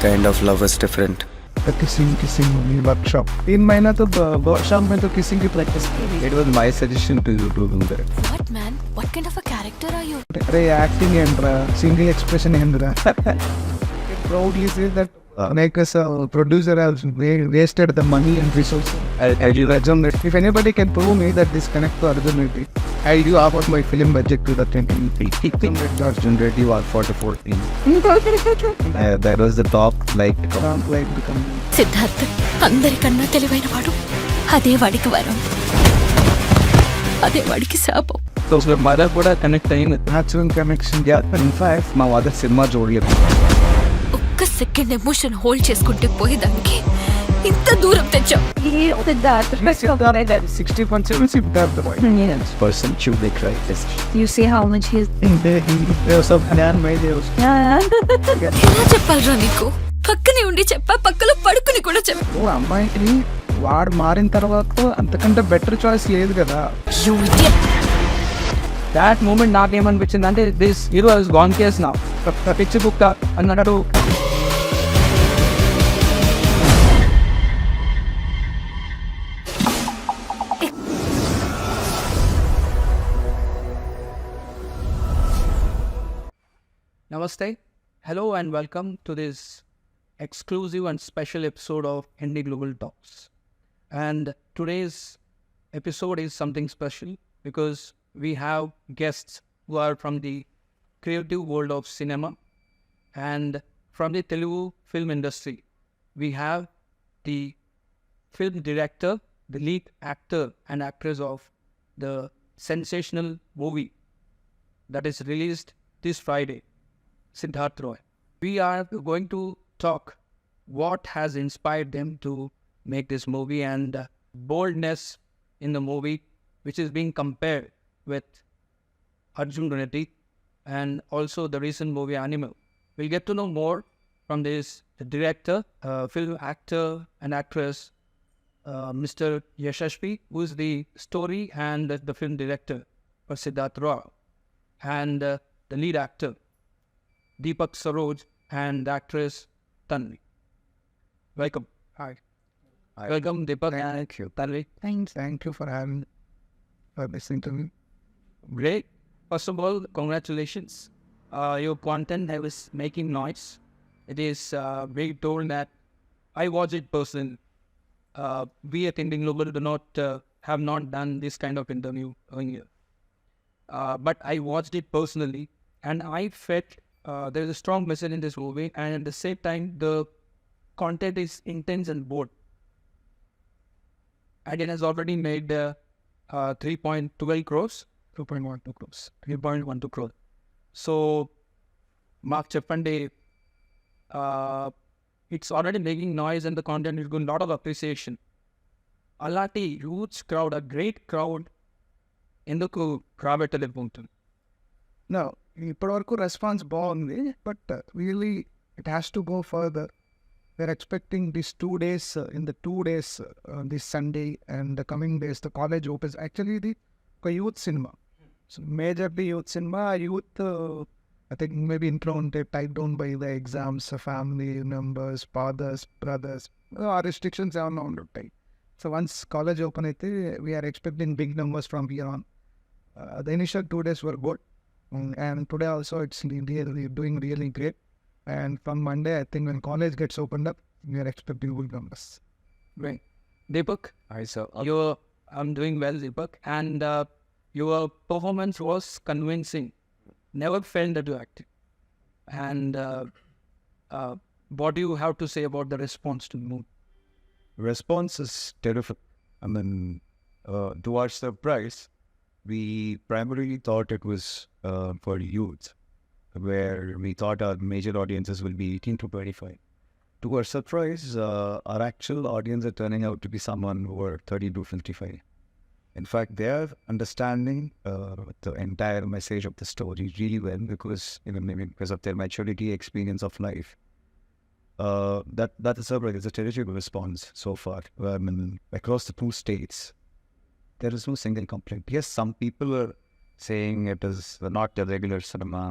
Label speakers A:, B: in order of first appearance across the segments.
A: kind of love is different.
B: The kissing movie workshop. 3 महीना तो workshop में तो kissing की practice की.
C: It was my suggestion to you to do that.
D: What man? What kind of a character are you?
B: अरे acting ఏంట్రా, single expression ఏంట్రా. Proudly say that like as a producer has wasted the money and resources. Arjun Reddy. If anybody can prove me that this connect to Arjun Reddy, I'll give about my film budget to the 10
C: Arjun Reddy was 44. That was the top like becoming.
D: Siddharth అందరికన్నా తెలివైన వాడు. అదే వాడికి వరం, అదే వాడికి శాపం.
C: So mother కూడా connect అయింది.
B: natural connection.
C: Yeah, in fact మా mother సినిమా జోడి.
D: ఒక్క సెకండ్ ఎమోషన్ హోల్డ్ చేసుకుంటే పోయేదానికి ఇంత దూరం తెచ్చాం.
B: 60% Siddharth Roy.
C: Person should they cry.
D: You see how much he is. ఎలా చెప్పాలరా నీకు? పక్కనే ఉండి చెప్పా, పక్కలో పడుకుని కూడా చెప్పా.
B: అమ్మాయికి వాడు మారిన తర్వాత అంతకంటే బెటర్ చాయిస్ లేదు కదా.
D: You idiot.
C: That moment నాకేమనిపించింది అంటే this hero has gone case now. పిచ్చి బుక్ అన్నట్టు. Namaste, hello and welcome to this exclusive and special episode of IndiGlobal Talks. And today's episode is something special because we have guests who are from the creative world of cinema and from the Telugu film industry. We have the film director, the lead actor and actress of the sensational movie that is released this Friday, Siddharth Roy. We are going to talk what has inspired them to make this movie and boldness in the movie, which is being compared with Arjun Reddy and also the recent movie Animal. We'll get to know more from this director, film actor and actress, Mr. Yeshashvi, who is the story and the film director for Siddharth Roy, and the lead actor, Deepak Saroj, and the actress Tanvi. Welcome.
B: Hi.
C: Welcome, Deepak. Thank you. Tanvi.
B: Thank you for listening to me.
C: Great. First of all, congratulations. Your content is making noise. It is being told that I watch it personally. We at IndiGlobal have not done this kind of interview earlier. But I watched it personally and I felt there is a strong message in this movie, and at the same time the content is intense and bold, and it has already made 3.12 crores
B: 2.12 crores
C: 3.12 crores. So Mark Cheppande, it's already making noise and the content is getting a lot of appreciation. Alati huge crowd, a great crowd ఎందుకు రాబట్టలేకపోతుంది?
B: No, ఇప్పటివరకు response బాగుంది, but really it has to go further. We're expecting this 2 days, in the 2 days, this Sunday and the coming days the college opens. Actually ఇది ఒక youth cinema, so majorly youth cinema. Youth I think maybe ఇంట్లో ఉంటే tied down by the exams, family members, fathers, brothers, ఆ restrictions ఏమన్నా ఉండుంటాయి. So once college open అయితే we're expecting big numbers from here on. The initial 2 days were good, and today also it's really doing really great. And from Monday, I think when college gets opened up, we are expecting good numbers.
C: Right. Deepak,
A: Hi, sir.
C: I'm doing well, Deepak, and your performance was convincing. Never felt that you acted. And what do you have to say about the response to the movie?
E: Response is terrific. I mean, to our surprise, we primarily thought it was for youth, where we thought our major audiences will be 18 to 25. To our surprise, our actual audience are turning out to be someone who are 30 to 55. In fact, they are understanding the entire message of the story really well because, maybe because of their maturity, experience of life. That is surprise. It's a terrific response so far. I mean, across the 2 states, there is no single complaint. Yes, some people are saying it is not a regular cinema.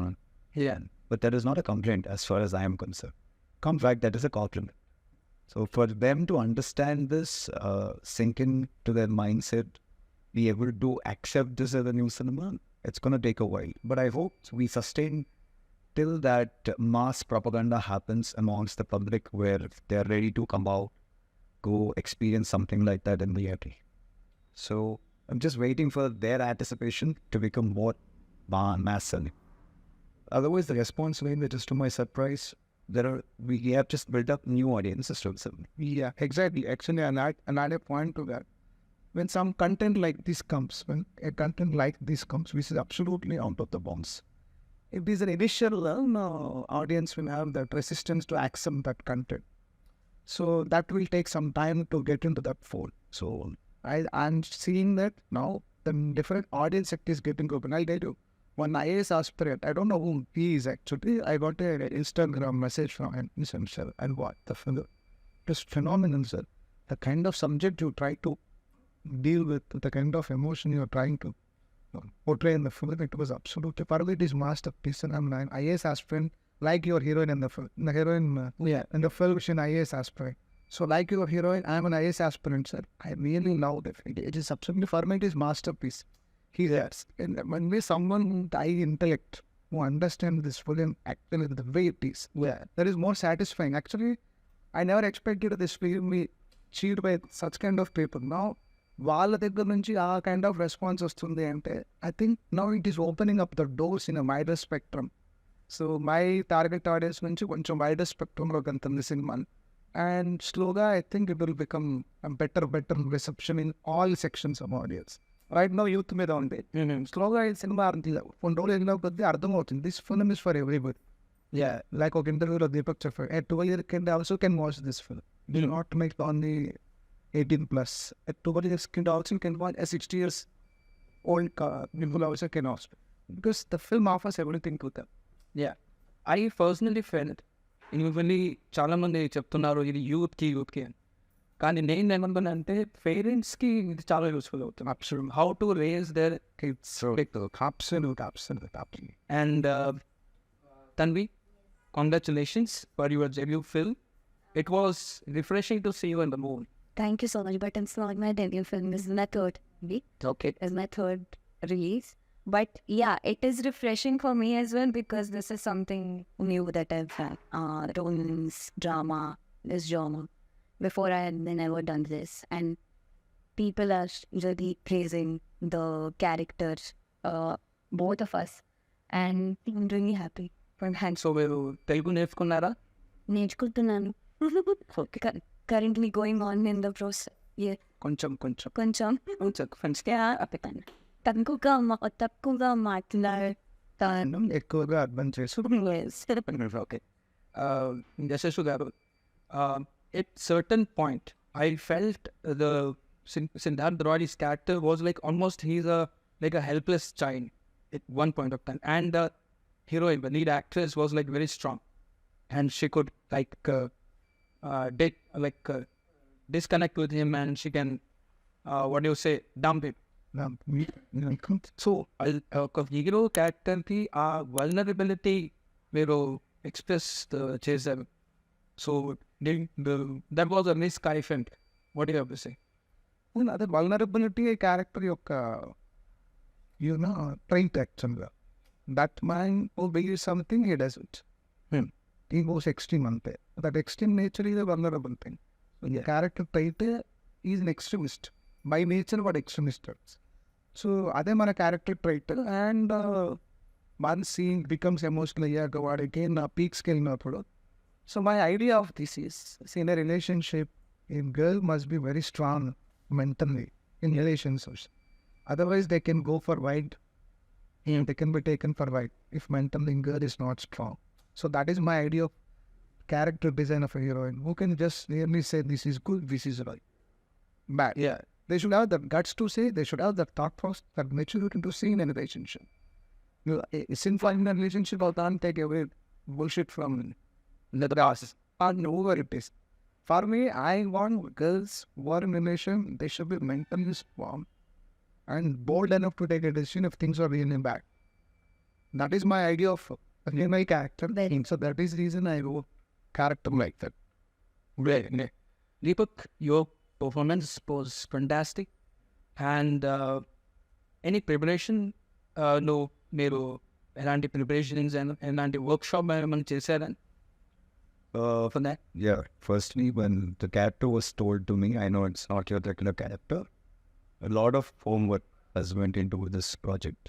C: Yeah.
E: But that is not a complaint as far as I am concerned. In fact, that is a compliment. So for them to understand this, sink into their mindset, be able to accept this as a new cinema, it's going to take a while. But I hope we sustain till that mass propaganda happens amongst the public where they're ready to come out, go experience something like that in reality. So I'm just waiting for their anticipation to become more massive. Otherwise, the response line, which is to my surprise, we have just built up new audiences to them.
B: Yeah, exactly. Actually, another point to that. When some content like this comes, which is absolutely out of the bounds. If there's an initial audience will have that resistance to accept that content. So that will take some time to get into that fold. So I'm seeing that now the different audience sector is getting open. I'll tell you, one IAS aspirant, I don't know who he is actually. I got an Instagram message from him, sir, and what the film. Just phenomenal, sir. The kind of subject you try to deal with, the kind of emotion you're trying to portray in the film, it was absolutely part it is masterpiece. And I'm an IAS aspirant, like your heroine in the film. The heroine in the film is an IAS aspirant. So like your heroine, I'm an IAS aspirant, sir. I really love it. It is absolutely, for me, it is masterpiece. He has. And when we someone with high intellect who understands this film actually the way it is, that is more satisfying. Actually, I never expected this film be cheered by such kind of people. Now, వాళ్ళ దగ్గర నుంచి ఆ kind of response వస్తుంది అంటే I think now it is opening up the doors in a wider spectrum. So my target audience నుంచి కొంచెం wider స్పెక్ట్రమ్లో వెళ్తుంది cinema. And స్లోగా I think it will become better reception in all sections of audience. Right now youth మీద ఉంది. స్లోగా ఈ cinema కొన్ని రోజులు వెళ్ళిన కొద్దీ అర్థమవుతుంది this film is for everybody. Like ఒక ఇంటర్వ్యూలో దీపక్ చెప్పారు, at 12 years kid also can watch this film. Do not make only 18 plus. At 12 years kid also can watch. A 60 years old people also can watch. Because the film offers everything to them.
C: I personally felt usually చాలా మంది చెప్తున్నారు ఇది యూత్కి అని, కానీ నేను ఏమనుకున్నానంటే పేరెంట్స్కి ఇది చాలా యూస్ఫుల్ అవుతుంది.
B: Absolutely.
C: How to raise their kids.
B: Absolutely.
C: And Tanvi, congratulations for your debut film. It was refreshing to see you in the movie.
D: Thank you so much, but it's not my debut film. This is my third movie.
C: Okay.
D: It's my third release. But yeah, it is refreshing for me as well because this is something new that I've had. Romance, drama, this genre. Before I had never done this. And people are really praising the characters, both of us. And I'm really happy for that.
C: So మీరు తెలుగు నేర్చుకున్నారా?
D: నేర్చుకుంటున్నాను. Currently going on in the process. Yeah.
C: కొంచెం
D: కొంచెం తక్కువగా మాట్లాడతాను.
B: ఎక్కువగా అర్థం చేసుకుంటాను.
C: Okay. Yeshashvi garu, at certain point, I felt the Siddharth Roy's character was like almost he's a helpless child at one point of time, and the heroine, the lead actress, was like very strong, and she could disconnect with him, and she can dump him. So ఒక hero క్యారెక్టర్కి ఆ vulnerability మీరు express చేశారు. So that was a miss I felt. What you have to సే?
B: అదే vulnerability character యొక్క trait యాక్చువల్గా. That man will be something he doesn't. He goes extreme అంతే. That extreme nature is a vulnerable thing. So character trait is an extremist. By nature what extremist is. So అదే మన character trait. And one scene becomes emotional అయ్యాక వాడికి నా పీక్స్కి వెళ్ళినప్పుడు. So my idea of this is in a relationship in girl must be very strong mentally in relationships. Otherwise they can go for wide. They can be taken for wide if mentally girl is not strong. So that is my idea of character design of a heroine who can just really say this is good, this is right, bad. They should have the guts to say, they should have the thought process, that maturity to see in a relationship. Sinful in a relationship or can't take away bullshit from the process. And over it is. For me, I want girls who are in a relation, they should be mentally strong and bold enough to take a decision if things are really bad. That is my idea of my character. So that is the reason I wrote character like that.
C: Great. Deepak, your performance was fantastic. And any preparation? No, మీరు ఎలాంటి preparations ఎలాంటి work shop ఏమైనా చేశారా for that?
E: Yeah, firstly, when the character was told to me, I know it's not your regular character. A lot of homework has went into this project,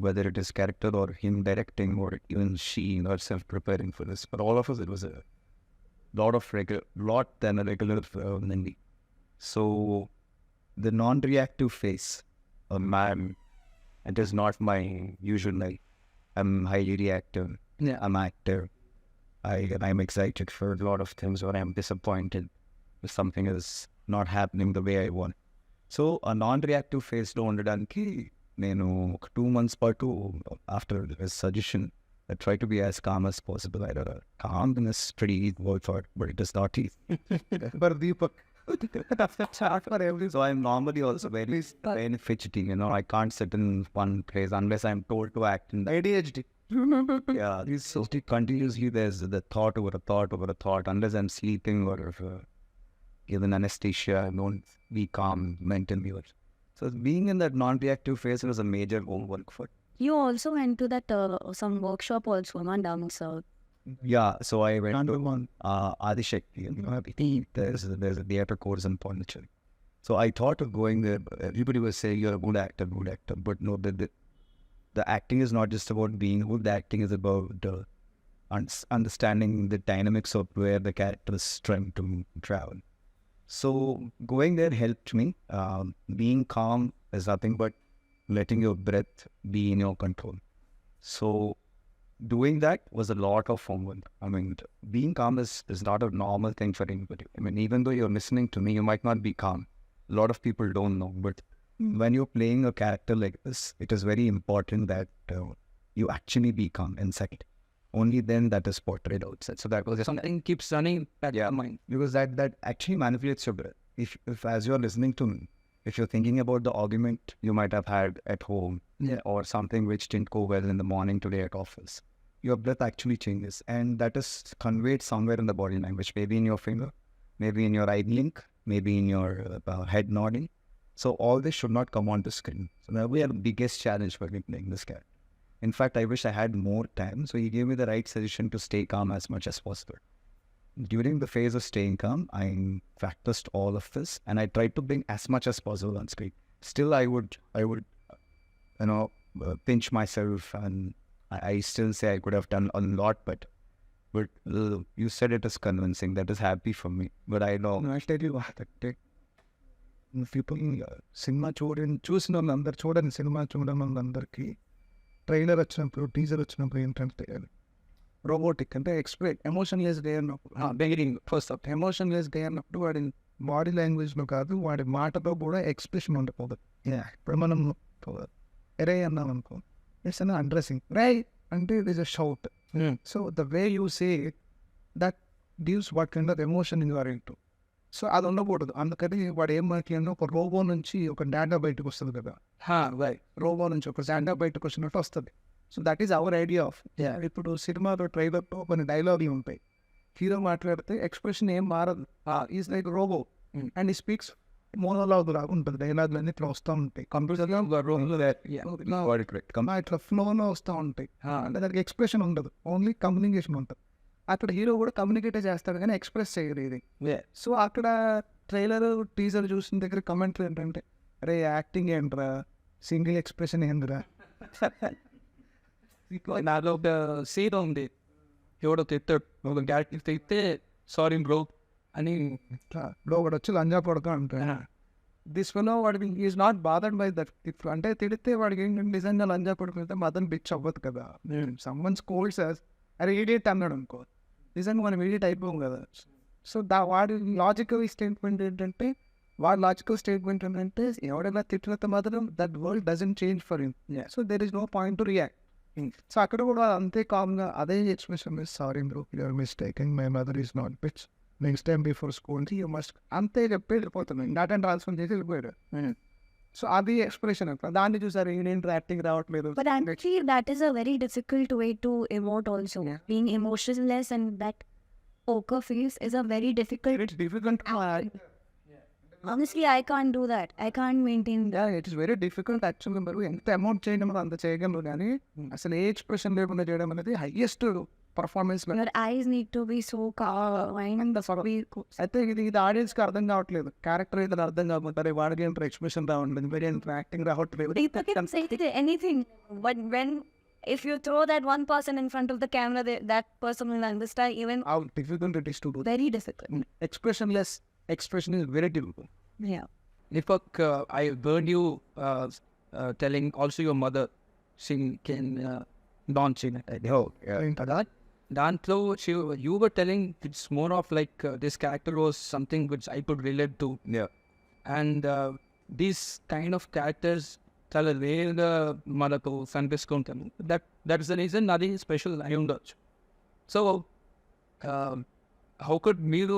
E: whether it is character or him directing or even she herself preparing for this. For all of us, it was a lot than a regular Nindi. So the non-reactive phase, it is not my usual life. I'm highly reactive.
C: Yeah.
E: I'm active. I'm excited for a lot of things, or I'm disappointed if something is not happening the way I want. So a non-reactive phase లో ఉండడానికి నేను 2 months పాటు after this suggestion I try to be as calm as possible. I don't know, calmness pretty easy word for it, but it is not easy.
B: But Deepak, that's hard for every.
E: So I'm normally also very fidgety, I can't sit in one place unless I'm told to act in that.
B: ADHD.
E: Yeah, so continuously there's the thought over a thought over a thought. Unless I'm sleeping or given anesthesia, I don't be calm mentally. So being in that non-reactive phase was a major homework for.
D: You also went to that some workshop also, man, down south.
E: Yeah, so I went to
B: one.
E: Adishakti. There's a theatre course in Pondicherry. So I thought of going there. Everybody was saying you're a good actor, but no, the acting is not just about being good. The acting is about understanding the dynamics of where the character is trying to travel. So going there helped me. Being calm is nothing but letting your breath be in your control. So doing that was a lot of homework. I mean, being calm is not a normal thing for anybody. I mean, even though you're listening to me, you might not be calm. A lot of people don't know, but when you're playing a character like this, it is very important that you actually be calm inside. Only then that is portrayed outside. So that was just
C: Something keeps running at your mind.
E: because that actually manipulates your breath. If as you're listening to me, if you're thinking about the argument you might have had at home, or something which didn't go well in the morning today at office, your breath actually changes, and that is conveyed somewhere in the body language, maybe in your finger, maybe in your eye blink, maybe in your head nodding. So all this should not come onto screen. So that will be the biggest challenge for me playing this character. In fact, I wish I had more time. So he gave me the right suggestion to stay calm as much as possible. During the phase of staying calm, I practiced all of this, and I tried to bring as much as possible on screen. Still, I would pinch myself, and I still say I could have done a lot, but you said it is convincing. That is happy for me. But I know.
B: I'll tell you what. People cinema చూసిన వాళ్ళందరూ చూడని cinema చూడని వాళ్ళందరికీ trailer వచ్చినప్పుడు teaser వచ్చినప్పుడు ఏంటంటే robotic అంటే emotionless day అన్నప్పుడు
C: Beginning, first of
B: emotionless day అన్నప్పుడు వాడి బాడీ లాంగ్వేజ్లో కాదు వాడి మాటలో కూడా ఎక్స్ప్రెషన్ ఉండకపోదు. ఇప్పుడు మనం ఎరే అన్నాం అనుకో, ఇట్స్ అన్ అడ్రసింగ్ రే అంటే it is a shout. So the way you say that gives what kind of emotion in your into. So అది ఉండకూడదు. అందుకని వాడు ఏం మాట్లాడినా ఒక రోబో నుంచి ఒక డేటా బయటకు వస్తుంది కదా, రోబో నుంచి ఒక డేటా బయటకు వచ్చినట్టు వస్తుంది. So that is our idea of. ఇప్పుడు సినిమాలో ట్రైలర్లో కొన్ని డైలాగులు ఉంటాయి, హీరో మాట్లాడితే ఎక్స్ప్రెషన్ ఏం మారదు, ఈజ్ లైక్ రోబో అండ్ ఈ స్పీక్స్ మోనోలాగ్ లాగా ఉంటుంది. డైలాగులు అన్ని ఇట్లా వస్తూ ఉంటాయి, కంప్యూటర్లో ఇట్లా ఫ్లోలో వస్తూ ఉంటాయి. అంటే దానికి ఎక్స్ప్రెషన్ ఉండదు, ఓన్లీ కమ్యూనికేషన్ ఉంటుంది. అక్కడ హీరో కూడా కమ్యూనికేటే చేస్తాడు కానీ ఎక్స్ప్రెస్ చేయరు ఇది. సో అక్కడ ట్రైలర్ టీజర్ చూసిన దగ్గర కమెంట్లు ఏంటంటే, అరే యాక్టింగ్ ఏంట్రా, సింగిల్ ఎక్స్ప్రెషన్ ఏందిరా.
C: నాలో ఒక సీన్ ఉంది, ఎవడో తిట్టాడు, ఒక క్యారెక్టర్ తిట్టే సారీ బ్రో అని
B: బ్రో వాడు వచ్చి లంజా కొడతా ఉంటాడు. దిస్ వల్ల వాడికి is not bothered by that. అంటే తిడితే వాడికి ఏంటంటే నిజంగా లంజా కొడుకుంటే మదన్ బిచ్ అవ్వదు కదా. సమ్మన్ స్కోల్డ్స్ అరే ఈడియట్ అన్నాడు అనుకో, నిజంగా మనం ఈడియట్ అయిపోం కదా. సో వాడి లాజికల్ స్టేట్మెంట్ ఏంటంటే ఎవడైనా తిట్టినంత మాత్రం that world doesn't change for him. So there is no point to react. So అక్కడ కూడా అంతే కామ్గా అదే expression, sorry bro your mistaking, my mother is not bitch, next time before school you must, అంతే చెప్పి వెళ్ళిపోతున్నాను, డేటా ట్రాన్స్ఫర్ చేసి వెళ్ళిపోయాడు. సో అది ఎక్స్ప్రెషన్ అక్కడ. దాన్ని చూసారు ఏంటి యాక్టింగ్ రావట్లేదు.
D: But actually, that is a very difficult way to emote also. Being emotionless and that poker face is a very difficult.
B: It's difficult to act.
D: Honestly, I can't do that. I can't maintain that.
B: Yeah, it's very difficult actually. మరి ఎంత amount చేయడం అనేది అంత చేయగలరు కానీ అసలు ఏ expression లేకుండా చేయడం అనేది highest performance.
D: Your eyes need to be so calm and
B: అయితే ఇది ఆడియన్స్కి అర్థం కావట్లేదు. క్యారెక్టర్ ఇది అర్థం కాకపోతే వాడికి ఏంటో ఎక్స్ప్రెషన్ రావట్లేదు, వేరే యాక్టింగ్ రావట్లేదు.
D: people can say anything, but if you throw that one person in front of the camera, that person will understand. Even
B: How difficult it is to do.
D: very difficult.
B: Expressionless expression is very difficult.
D: Yeah.
C: Deepak, I heard you telling also your mother can dance in it.
E: Oh, yeah.
C: Dantlo, you were telling it's more of like this character was something which I could relate to.
E: Yeah.
C: And these kind of characters చాలా రేర్గా మనకు కనిపిస్తుంటాము. That is the reason అది special అయి ఉండొచ్చు. So how could మీరు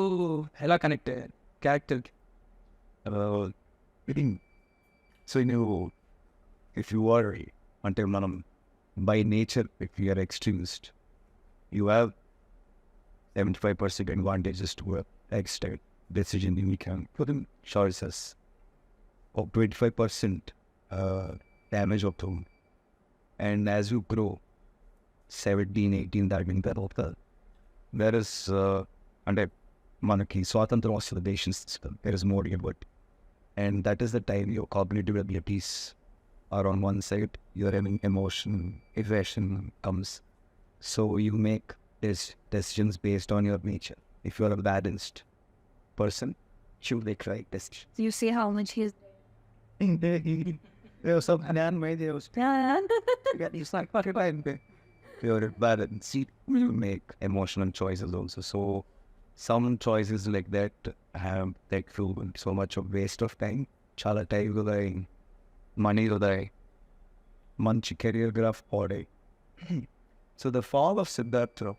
C: ఎలా connect అయ్యారు క్యారెక్టర్కి?
E: So if you are అంటే మనం by nature if you are extremist, you have 75% advantages to extent decision you can put in choices of 25% damage of them. And as you grow 17, 18 that means that there is అంటే మనకి స్వాతంత్రం వస్తుంది దేశం system. There is more inward. And that is the time your cognitive abilities are on one side, your emotion, evasion comes. So you make decisions based on your nature. If you are a balanced person, you make right decisions.
D: You see how much he's.
B: There's some man made those. It's like
E: If you are balanced, you make emotional choices also. So some choices like that have that feel so much of waste of time. Chala time udayi, money udayi, manchi career graph udayi. So the fall of Siddharth Roy,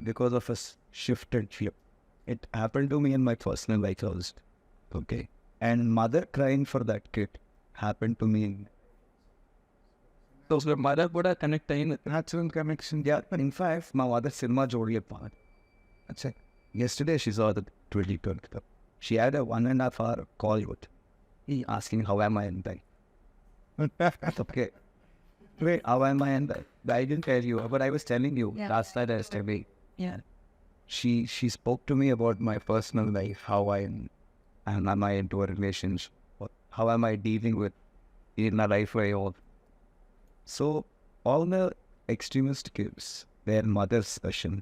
E: because of a shifted flip, it happened to me in my personal life also. Okay. And mother crying for that kid happened to me.
C: So mother కూడా connect అయింది.
B: natural connection.
E: Yeah, but in fact, my mother cinema jodi apart. That's it. Yesterday she saw the 2020 club. She had a 1.5 hour call with me asking how am I in bed. Okay. Wait, how am I in bed? I didn't tell you, but I was telling you last night I was telling.
D: Yeah.
E: She spoke to me about my personal life, how I am, and am I into a relationship, how am I dealing with in my life where all. So all the extremist kids, their mother's version.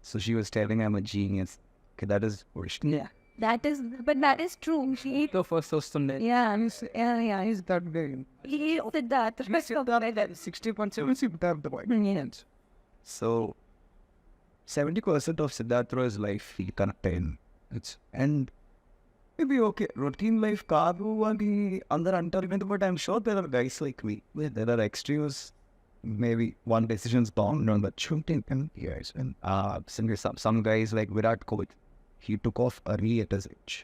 E: So she was telling I'm a genius. Okay, that is bullshit.
C: Yeah.
D: But that is true.
C: So first వస్తుండే.
D: Yeah.
B: He's that guy.
D: He did that.
B: 60% Siddharth Roy.
D: Yes.
E: So 70% of Siddharth Roy's life he connected in. And maybe okay, routine life kaadu ani andaru antaru, but I'm sure there are guys like me. There are extremes. Maybe one decision's bound on the shooting and years. And some guys like Virat Kohli, he took off early at his age.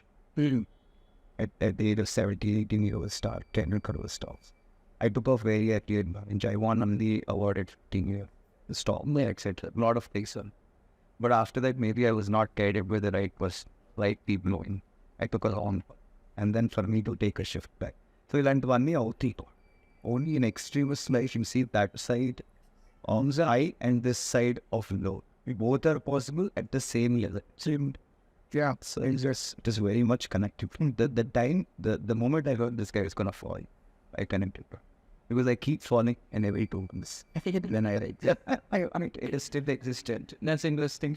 E: At the age of 17, 18 years start, 10 career stars. I took off very early at age. I won on the award at 15 years. Stop, etc. A lot of things. But after that, maybe I was not guided with the right people knowing. I took a long, and then for me to take a shift back. So ilantivani avutito. Only in extremist life you see that side on the high and this side of low. Both are possible at the same level.
B: Yeah.
E: So it is very much connected. The time, the moment I heard this guy is gonna fall, I connected. Because I keep falling and every 2 months. Then I write. It is still existent.
C: That's interesting.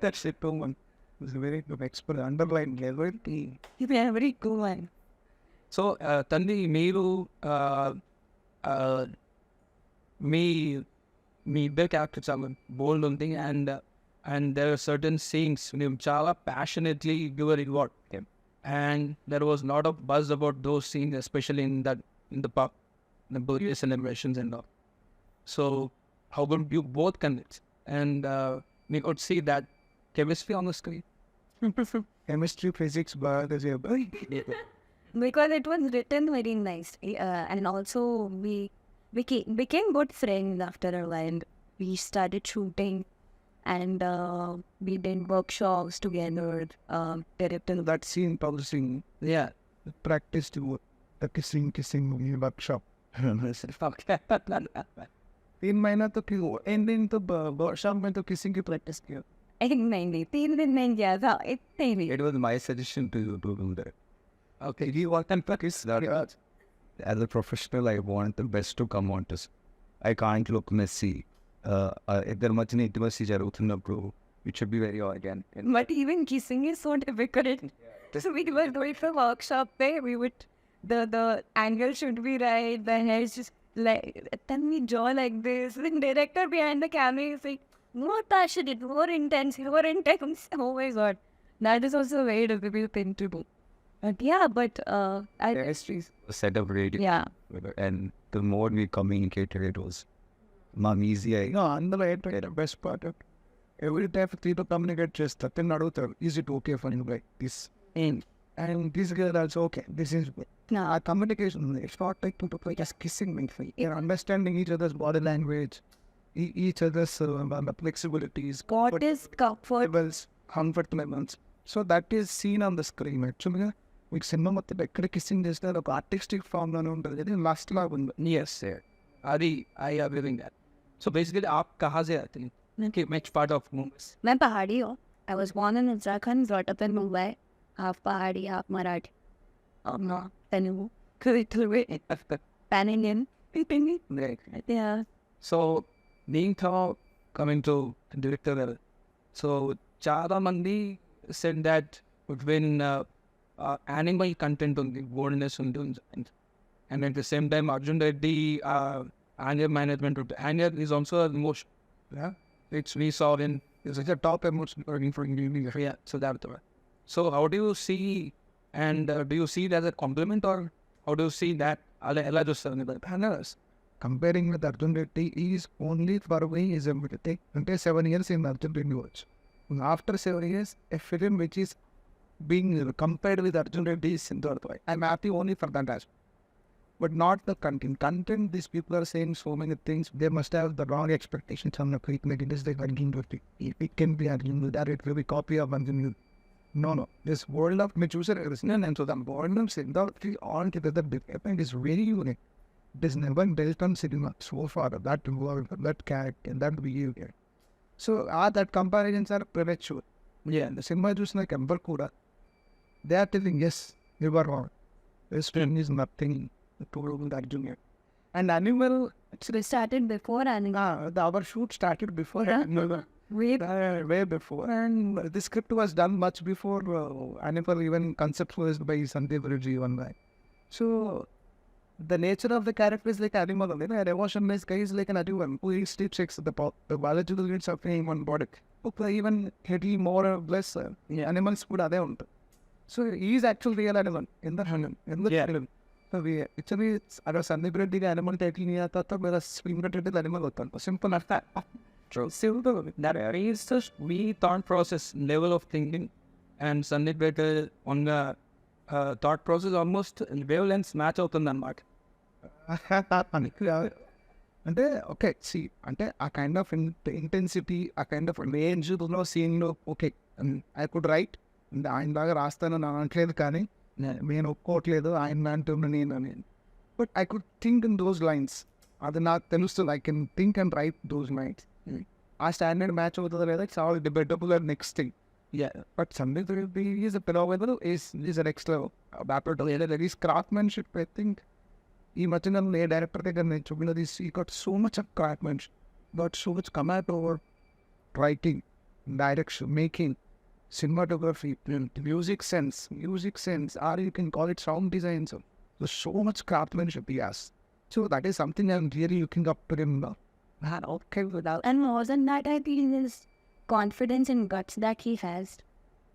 B: That shit too much. It was a very good expert. Underline level.
D: Yeah, very cool one.
C: So తండ్రి మీరు మీ ఇద్దరు character చాలా bold ఉంది. And there are certain scenes మేము చాలా passionately your involve. And there was lot of buzz about those scenes, especially in the pub, the birthday celebrations and all. So how good you both connect, and we could see that chemistry on the screen.
B: Chemistry, physics, biology.
D: Because it was written very nice. And also we became good friends after a while. We started shooting and we did workshops together. Director.
B: That scene publishing
C: Yeah.
B: practice to the kissing workshop.
C: Okay.
B: 3 महीना तो क्यों इन दिन तो workshop में तो kissing की practice किया.
D: नहीं नहीं 3 दिन नहीं किया था इतने नहीं.
E: It was my suggestion to you to do that.
C: Okay.
B: You want to practice that.
E: As a professional, I want the best to come on to. I can't look messy. If there much intimacy jarutunnappudu, it should be very organic.
D: But even kissing is so difficult. So we were doing the workshop there. We would the angle should be right. The hair is just like then we draw like this. The director behind the camera is like, "No, Tasha, it more intense, more intense." Oh my god, that is also a very difficult thing to do. But yeah, but
E: Set up radio.
D: yeah,
E: And the more we communicated, it was easy.
B: No, అందులో ఏంటంటే best part of every time people communicate చేస్తా తిన్న అడుగుతారు is it okay for you like this and this girl also okay this is
D: no,
B: a communication it's not like two people just kissing me you're understanding each other's body language each other's flexibilities
D: what is comfort?
B: comfort levels so that is seen on the screen actually మీకు cinema మొత్తం ఎక్కడ kissing చేస్తే ఒక artistic form లోనే ఉంటుంది అది last లాగా ఉంది.
C: Yes, sir. Adi, I agree with that. So basically, आप कहाँ से आते हैं? Okay, which part of Mumbai?
D: मैं पहाड़ी हूँ. I was born in Uttarakhand, brought up in Mumbai. Half Pahadi, half Marathi. No, Telugu. Pan Indian.
C: Right.
D: Yeah.
C: So, being thought coming to director level. So, Chada Mandi said that when animal content on the boldness and at the same time Arjun Reddy anger management anger is also an emotion. Yeah, it's we saw in it's like a top emotion for yeah. So that so how do you see and do you see it as a compliment or how do you see that Allah just banners
B: Comparing with Arjun Reddy is only for me is a take 7 years in Arjun Reddy watch. After 7 years, a film which is being compared with Arjun Reddy is Siddharth Roy. I'm happy only for that aspect. But not the content. Content, these people are saying so many things. They must have the wrong expectations on the create. Like it is like Arjun Reddy. It can be Arjun Reddy. That it will be copy of Arjun Reddy. No. This world of Mechuser and so the world of Siddharth Roy altogether different is very unique. It is never dealt on cinema so far. That world, that character, that behavior. So that comparisons are premature.
C: yeah
B: The cinema just like Ember Kuda. They are telling, yes, you were wrong. This film is nothing to do with that junior. And Animal,
D: We started before and
B: our shoot started before
D: Yeah.
B: Animal. Way before. And the script was done much before Animal even conceptualized by Sandeep Reddy one guy. So the nature of the character is like Animal. An emotionless guy is like an animal who eats deep sex the biological needs of human body. Even heavy more or less animals would have owned. So he is actually real animal in the film.
C: Yeah.
B: So actually it's अगर संदीप रेड्डी का animal title नहीं आता तो मेरा screen का title animal होता है. Simple as that.
C: True. That is just we thought process level of thinking and Sandeep Reddy on the thought process almost wavelengths match out on the mark.
B: అంటే okay C అంటే ఆ kind of intensity ఆ kind of రేంజ్లో సీన్లో okay I could right ఆయన లాగా రాస్తాను నేను అనట్లేదు కానీ నేను ఒప్పుకోవట్లేదు ఆయన అంటున్నా నేను అని but I could think in those lines అది నాకు తెలుస్తుంది I can think and write those lines ఆ స్టాండర్డ్ మ్యాచ్ అవుతుందో లేదా it's all debatable and next thing but Sandeep Reddy is phenomenal is next level is craftsmanship I think ఈ మధ్యన ఏ director దగ్గర నేను చూపినది ఈ got so much of craftsmanship got so much command over writing direction making cinematography, music sense, or you can call it sound design. So there's so much craftsmanship he has. So that is something I'm really looking up to him now.
D: okay without. And more than that, I think his confidence and guts that he has,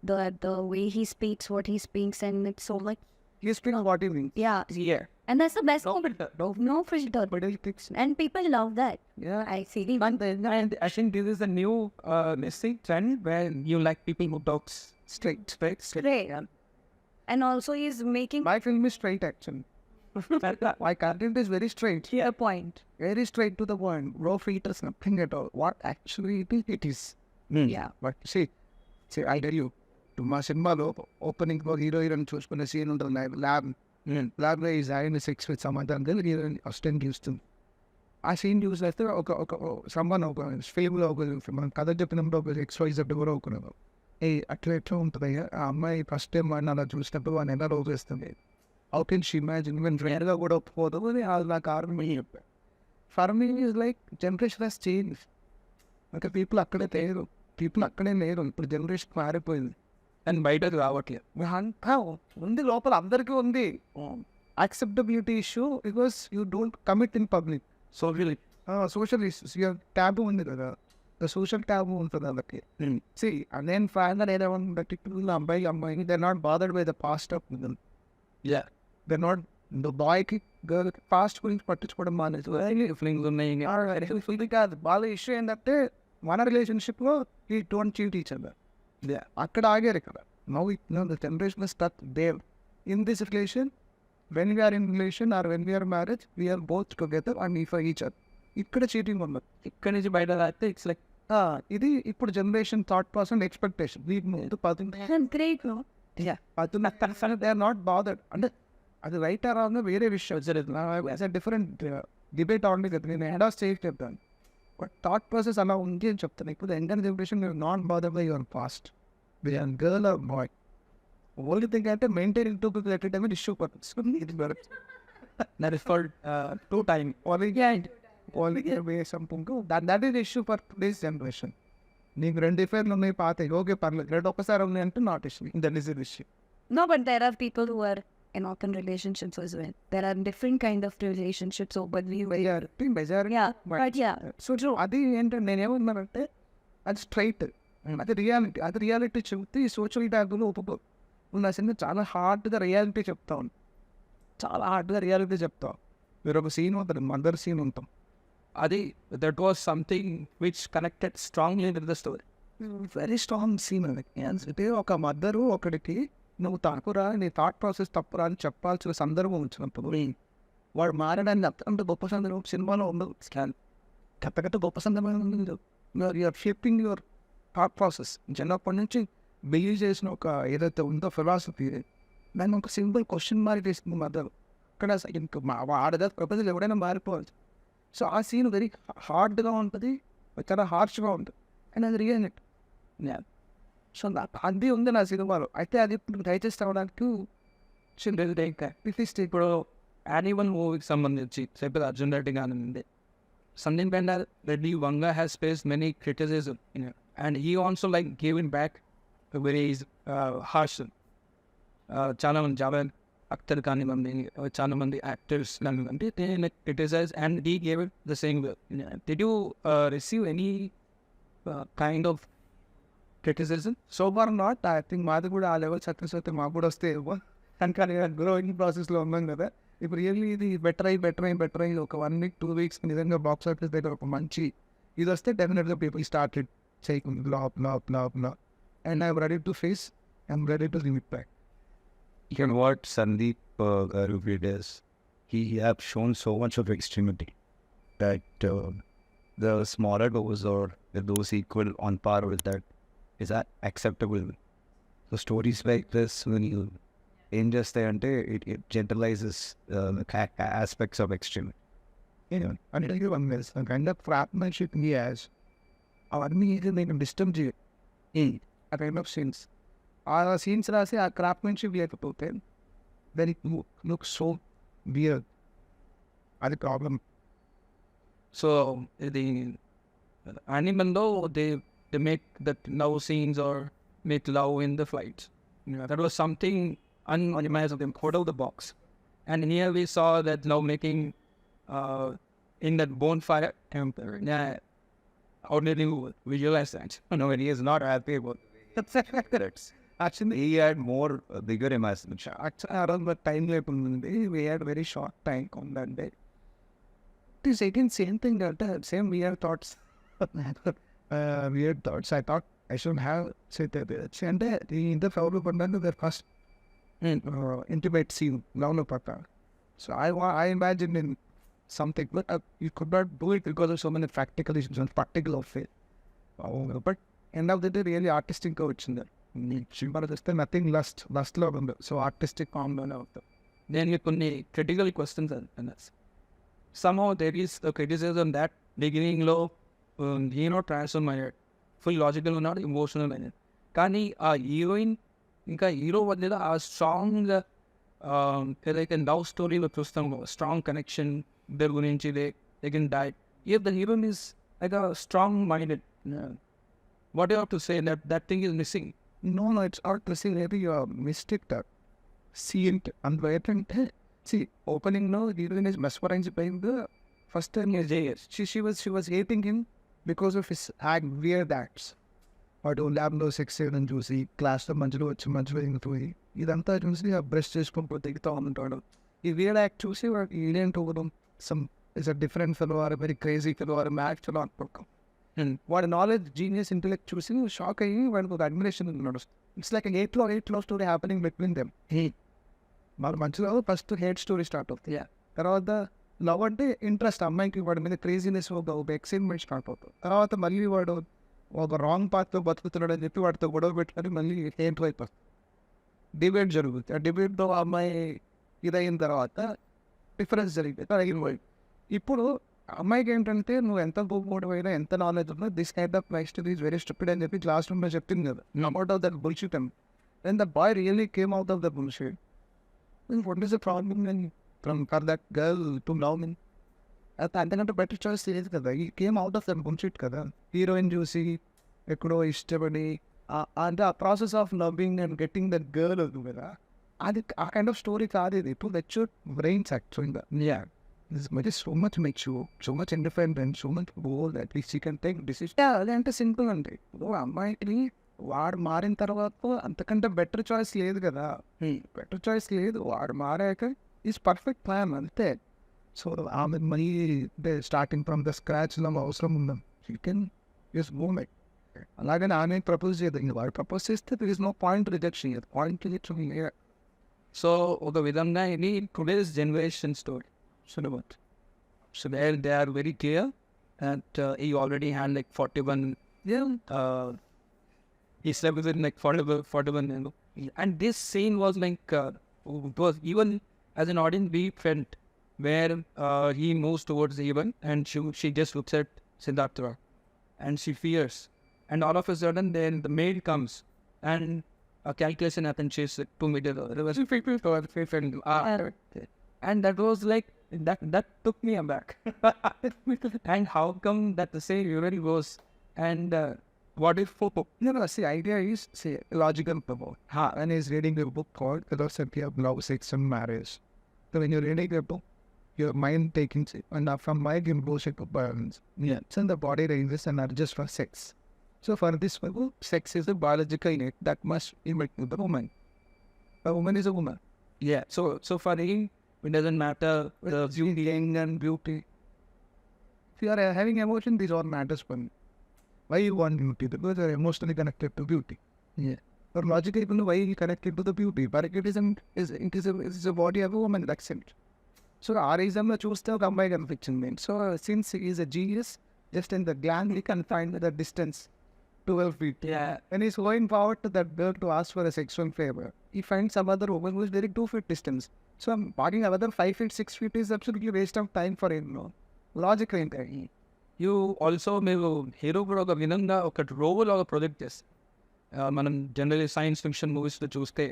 D: the way he speaks, what he speaks, and it's so much.
B: He's been what he means.
D: Yeah,
C: Yeah.
D: and that's the best thing. No filter.
B: But he thinks,
D: And people love that.
C: Yeah.
D: I see.
C: And I think this is a new missing trend where you like people who talks straight.
D: Great. And also he's making
B: my film is straight actually. My content is very straight.
D: a point.
B: Very straight to the point. No filters, nothing at all. What actually it is.
D: Yeah.
B: But I tell you మా సినిమాలో opening లో hero heroine చూసుకునే scene ఉంటుంది lab లో is having sex with some other girl heroine assistant ఇస్తుంది. ఆ scene చూసేస్తే ఒక someone ఒక ఫిల్మ్లో మన కథ చెప్పినప్పుడు ఒక XYZ కూడా ఒకరు అట్లా ఎట్లా ఉంటుంది ఆ అమ్మాయి ఫస్ట్ టైం వాడిని అలా చూసినప్పుడు వాడిని ఎలా రోజు వేస్తుంది. How can she imagine even రేర్గా కూడా ఒప్పుకోదు అని అది నాకు కారణం చెప్పాను. For me is like generation has change. ఇంకా పీపుల్ అక్కడే లేరు, పీపుల్ అక్కడే లేరు. ఇప్పుడు జనరేషన్ మారిపోయింది
C: అండ్ బయటకు రావట్లేదు.
B: అంతా ఉంది, లోపల అందరికీ ఉంది. Acceptability issue because you don't commit in public.
C: Social
B: social issues taboo ఉంది కదా, సోషల్ ట్యాబు ఉంటుంది వాళ్ళకి. నేను ఫైనల్ ఏదేమన్నా పర్టికులర్ అమ్మాయి they not bothered by the past of they not the బాయ్కి గర్ల్ పాస్ట్ గురించి పట్టించుకోవడం మానేసి
C: ఫీలింగ్స్ ఉన్నాయి.
B: కాదు, వాళ్ళ ఇష్యూ ఏంటంటే మన రిలేషన్షిప్లో ఈ డోంట్ చీట్ ఈచ్ అదర్. అక్కడ ఆగారు. ఇక్కడ now the generation stuck there in this relation. When we are in relation or when we are marriage we are both together and for each other. ఇక్కడ చీటింగ్ ఉన్నది.
C: ఇక్కడ నుంచి బయట రాస్తే ఇట్స్ లైక్
B: ఇది ఇప్పుడు జనరేషన్ థాట్ ప్రాసెస్ ఎక్స్పెక్టేషన్. వీటి ముందు
D: Great, no?
B: They are not bothered. అంటే అది రైట్ అరాంగ్ వేరే విషయం. డిఫరెంట్ డిబేట్ ఆల్రెడీ కదా, నేను ఎండాస్ చేసి చెప్తాను. బట్ థాట్ ప్రాసెస్ అలా ఉంది అని చెప్తాను. ఇప్పుడు enter generation not bothered by your past girl or boy. Only thing అంటే maintaining two people at time issue పడుతుంది. ఇది
C: that is called two time.
B: That is issue for today's generation. నీకు 2 అఫైర్లు ఉన్నాయి పాత ఓకే పర్లేదు, 2 ఒక్కసారి ఉన్నాయి అంటే not issue. That is issue.
D: No, but there are people who are in open relationships as well. There are different kind of relationships openly.
B: Majority.
D: Yeah, but yeah.
B: So అది ఏంటంటే నేనేమన్నానంటే అది స్ట్రైట్, అది reality. అది reality చెబితే ఈ social ట్యాగ్లో ఒప్పుకో. నా సినిమా చాలా హార్డ్గా రియాలిటీ చెప్తాను, చాలా హార్డ్గా రియాలిటీ చెప్తాం. మీరు ఒక సీన్ ఉంటుంది, మదర్ సీన్ ఉంటాం.
C: అది that was something which connected strongly with the story.
B: Very strong scene అది. అంటే ఒక మదరు ఒకడికి నువ్వు తప్పురా, నీ థాట్ ప్రాసెస్ తప్పురా అని చెప్పాల్సిన సందర్భం వచ్చినప్పుడు వాడు మారడాన్ని అంత గొప్ప సందర్భం సినిమాలో ఉండదు. కథ గొప్ప సందర్భం ఉండదు. You're shaping your thought process. చిన్నప్పటి నుంచి బిలీవ్ చేసిన ఒక ఏదైతే ఉందో ఫిలాసఫీ, దాన్ని ఒక సింపుల్ క్వశ్చన్ మార్క్ వేసింది మదర్. అక్కడ ఇంకా ఆడదా ప్రపంచంలో ఎవడైనా మారిపోవచ్చు. సో ఆ సీన్ వెరీ హార్డ్గా ఉంటుంది, చాలా హార్ష్గా ఉంటుంది. అండ్ అది రియల్. సో అది ఉంది నా సినిమాలో. అయితే అది ఇప్పుడు డైజెస్ట్ అవ్వడానికి
C: ఇప్పుడు యానిమల్ మూవీకి సంబంధించి చెప్పేది అర్జున్ రెడ్డి కానివ్వండి, Sandeep Reddy Vanga has faced many criticism and he also like giving back very harsh. చాలా మంది జావేద్ అఖ్తర్ కానివ్వండి, చాలా మంది యాక్టర్స్ కానివ్వండి, criticise and he gave it the same way. Did you receive any kind of criticism?
B: So far not. I think మాది కూడా ఆ level success అయితే మాకు కూడా వస్తే కానీ గ్రోయింగ్ ప్రాసెస్లో ఉన్నాం కదా. ఇప్పుడు రియల్లీ ఇది బెటర్ అయ్యి ఒక 1 week 2 weeks నిజంగా బాక్స్ ఆఫీస్ దగ్గర ఒక మంచి ఇది వస్తే డెఫినెట్గా పీపుల్ స్టార్టెడ్ చేయకుండా blah and I'm ready to face, I'm ready to give it back.
E: You know what Sandeep Garuvi does? He have shown so much of extremity that the smaller dose or those equal on par with that is that acceptable. So stories like this, when you ingest ante, it generalizes aspects of extremity.
B: And tell you one else, the kind of craftsmanship he has, అవన్నీ ఇది నేను disturb చేయాలి. ఆ kind of scenes, ఆ scenes రాసి ఆ craftsmanship లేకపోతే then it look so weird. అది ప్రాబ్లం.
C: సో ఇది యానిమల్లో they make that love scenes or make love in the flights. That was something unimaginable, out of the box. And here we saw that love making in that bonfire temple. How did you visualize that?
E: No, he is not happy about it. Actually, he had more bigger imagination.
B: Actually, around that time we had very short time on that day. It is again same thing, that same weird thoughts. Weird thoughts. I thought I should have said that. And in the Fowler Pandan, the first intimate scene, Launa Pata. So I imagined in something, but you could not do it because of so many practical issues and practical of it. But end of the day really ఆర్టిస్టిక్గా వచ్చింది. సినిమాలో చూస్తే nothing లస్ట్లో ఉంది. So artistic ఫామ్లోనే అవుతాం.
C: నేను కొన్ని critical questions అన్నారు. Somehow there is a criticism that beginning లో హీరో ట్రాన్స్ఫర్మ్ అయ్యాడు, ఫుల్ లాజికల్ ఉన్నాడు, ఎమోషనల్ అయ్యాడు. కానీ ఆ హీరోయిన్ ఇంకా హీరో మధ్యలో ఆ స్ట్రాంగ్ ఏదైతే లవ్ స్టోరీలో చూస్తాం, స్ట్రాంగ్ కనెక్షన్ ఇద్దరు గురించి, they can die. If the heroine is like a strong minded, what you have to say that thing is missing?
B: No, it's not missing. Maybe you mistake that. See it. And wait and see, opening now, heroine is mesmerized by the first time he is. She was hating him because of his weird acts. వాడు ల్యాబ్లో sex చేయడం చూసి, క్లాస్లో మధ్యలో వచ్చి మధ్యలో ఇంగిపోయి, ఇదంతా చూసి ఆ బ్రష్ చేసుకొని దిగుతూ ఉంటాడు. ఈ వియర్డ్ యాక్ట్ చూసి వాడు ఈడేంటి అవ్వడం, some is a different fellow or very crazy fellow or mad fellow అనుకోక, వాడి నాలెడ్జ్, జీనియస్, ఇంటెలెక్ట్ చూసి షాక్ అయ్యి వాడికి ఒక అడ్మిరేషన్ నడుస్తుంది. It's like eight low story happening between them. వాళ్ళ మధ్యలో ఫస్ట్ హేట్ స్టోరీ స్టార్ట్ అవుతుంది. తర్వాత లవ్ అంటే ఇంట్రెస్ట్, అమ్మాయికి వాడి మీద క్రేజీనెస్, ఒక ఎక్సైట్మెంట్ స్టార్ట్ అవుతుంది. తర్వాత మళ్ళీ వాడు ఒక రాంగ్ పాత్లో బతుకుతున్నాడు అని చెప్పి వాడితో గొడవ పెట్టుకొని మళ్ళీ హేట్ వైపు డిబేట్ జరుగుతుంది. ఆ డిబేట్తో ఆ అమ్మాయి ఇదయిన తర్వాత డిఫరెన్స్ జరిగింది. ఇప్పుడు అమ్మాయికి ఏంటంటే, నువ్వు ఎంత పోయినా, ఎంత నాలెడ్జ్ ఉన్నా, this kind of life style is very stupid అని చెప్పి క్లాస్ రూమ్లో చెప్తుంది కదా, out of that bullshit. And the boy really came out of the bullshit. What is the problem for that girl to love మీ? అంతకంటే better choice లేదు కదా. ఈ came out of that bullshit కదా. హీరోయిన్ చూసి ఎక్కడో ఇష్టపడి, అంటే ఆ process of loving and getting that girl ఉంది కదా, అది ఆ కైండ్ ఆఫ్ స్టోరీ కాదు ఇది. టు మెచ్యూర్ బ్రెయిన్స్ యాక్చువల్గా. This is so much mature, so much independent, so much bold, at least she can take decisions. అదంటే సింపుల్ అంటే, అమ్మాయికి వాడు మారిన తర్వాత అంతకంటే బెటర్ చాయిస్ లేదు కదా. బెటర్ చాయిస్ లేదు. వాడు మారాక ఈజ్ పర్ఫెక్ట్ ప్లాన్ అంతే. సో ఆమె మరీ స్టార్టింగ్ ఫ్రమ్ ద స్క్రాచ్లో అవసరం ఉందాం. She can use moment. అలాగని ఆమె ప్రపోజ్ చేయదు. వాడు ప్రపోజ్ చేస్తే there is no point rejection, point rejection.
C: So ఒక విధంగా ఇది today's generation story. So they are very clear that he already had like 41. He slept with like 41. And this scene was like it was even as an audience we felt where he moves towards the heroine and she just looks at Siddharth Roy and she fears, and all of a sudden then the maid comes and a calculation happens. She's like 2 meters. And that was like that took me aback. And how come that the same really goes? And what if
B: See, idea is, say, logical promote. And he's reading a book called Philosophy of Love, Sex and Marriage. So when you're reading a book, your mind taking shape, and from mind you go shape of balance. So the body raises and adjusts for sex. So for this book, sex is a biological need that must emit with the woman. A woman is a woman.
C: So for him, it doesn't matter the
B: beauty and beauty. If you are having emotion, these all matters for me. Why you want beauty? Because you are emotionally connected to beauty. Or logically, you know why you connected to the beauty. But it is a body of a woman, that's it. So our reason to choose the combined fiction name. So since he is a genius, just in the gland, he can find the distance 12 feet. When he's going forward to that girl to ask for a sexual favor, he finds some other woman who is very 2 feet distance. So I'm walking another 5 feet, 6 feet is absolutely waste of time for him. No logic in there.
C: You also మీరు hero కూడా ఒక విధంగా ఒక రోబోలో ఒక project చేస్తారు. మనం generally science fiction మూవీస్లో చూస్తే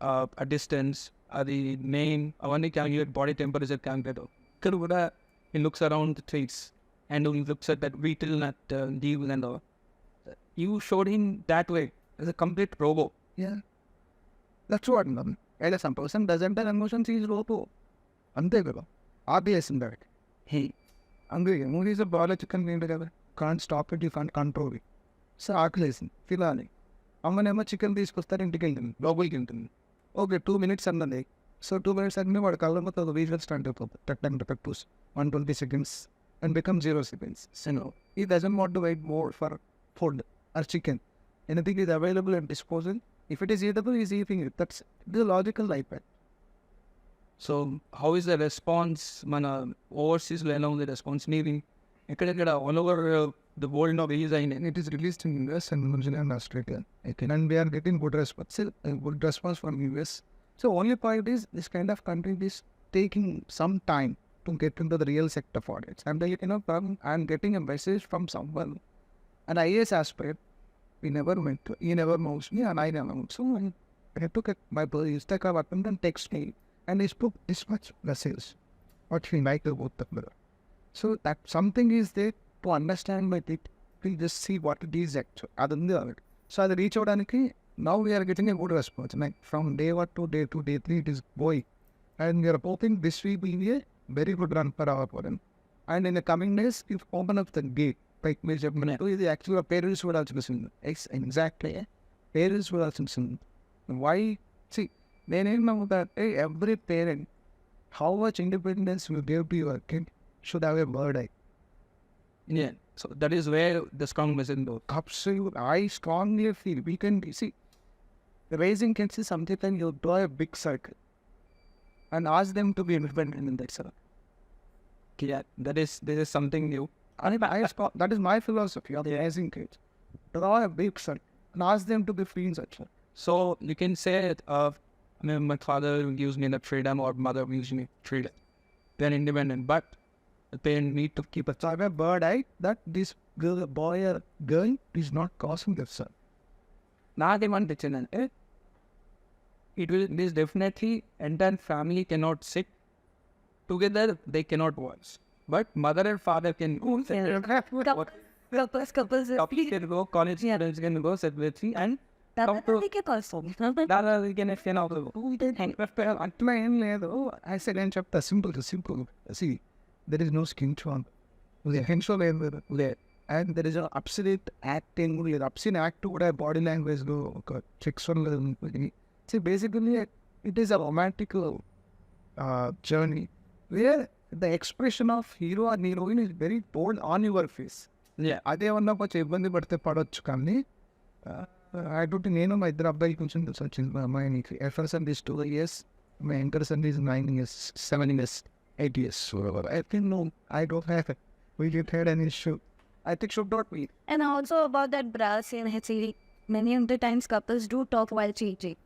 C: ఆ డిస్టెన్స్, అది నేమ్, అవన్నీ క్యాలిక్యులేట్, బాడీ టెంపరేచర్ క్యాలిక్యులేట్. ఇక్కడ కూడా he looks around the trees and he looks at that beetle and that dew and all. You showed him that way as a complete robot.
B: That's what and some person doesn't have emotions, he is robot. అంతే కదా, obvious in that. Angry movies are biological need కదా, can't stop it, you can't control it. So ఆకలేసింది, ఫిలాలి. అమ్మనేమో chicken తీసుకొస్తారు, ఇంటికి వెళ్తుంది, లోపలికి వెళ్తుంది. ఓకే 2 minutes అన్నది. సో 2 minutes అంటే వాడు కళ్ళ మొత్తం ఒక విజువల్ స్టార్ట్ అయిపోతుంది. టక్ push 120 seconds and become 0 seconds. So he doesn't want to wait more for food or chicken. Anything is available at disposal. If it is eatable, he is eating it. That's the logical life.
C: So how is the response? మన ఓవర్సీస్లో ఎలా ఉంది response? మీది all over the world now release
B: And it is released in US and New Zealand and Australia. Okay. And we are getting good response. Still, good response from US. So only point is this kind of content is taking some time to get into the real sector for it. And I'm getting a message from someone, an IAS aspirant. He never knows me and I never know. So I took my Instagram account and text me and he spoke this much message. What he like about the mirror. So that something is there to understand my it. We just see what it is actually. Other than that. So I reach out and now we are getting a good response. Like from day 1 to day 2, day 3 it is going. And we are hoping this week will be a very good run for our program. And in the coming days, if open up the gate, like major the actual parents will also listen. Exactly. Parents will also listen. Why? See, they know that every parent, how much independence will give to your kid should have a bird eye.
C: Yeah. So that is where the strong message goes.
B: Absolutely. I strongly feel we can see raising kids is something like you draw a big circle and ask them to be independent in that circle.
C: Yeah, this is something new.
B: And that is my philosophy of raising kids. Draw a big circle and ask them to be free in such a.
C: So you can say that my father gives me the freedom or mother gives me freedom. They're independent, but the parent need to keep a
B: So I have a bird eye that this girl, boy or girl is not causing the son.
C: now they want it. This definitely entire family cannot sit together, they cannot watch. But mother and father can go.
D: Couples.
C: Couples can go, college students can go separately and
D: That's also.
B: I said, and chapter simple. See, there is no skin tone. And there is an absolute acting. Obscene act to what body language go. Sexual. See, basically, it is a romantical journey where the expression of hero and heroine is very bold on your face.
C: Yeah.
B: అదే వల్ల కొంచెం ఇబ్బంది పడితే పడవచ్చు కానీ I don't నేను మా ఇద్దరు అబ్బాయిలు కొంచెం తెలిసి వచ్చింది మా అమ్మాయికి ఎఫర్ sun is 2 years, my younger son is 9 years, 7 years, 8 years. So I think no, I don't have it. We didn't had an issue. I think should not be.
D: And also about that bra scene, many of the times couples do talk while cheating.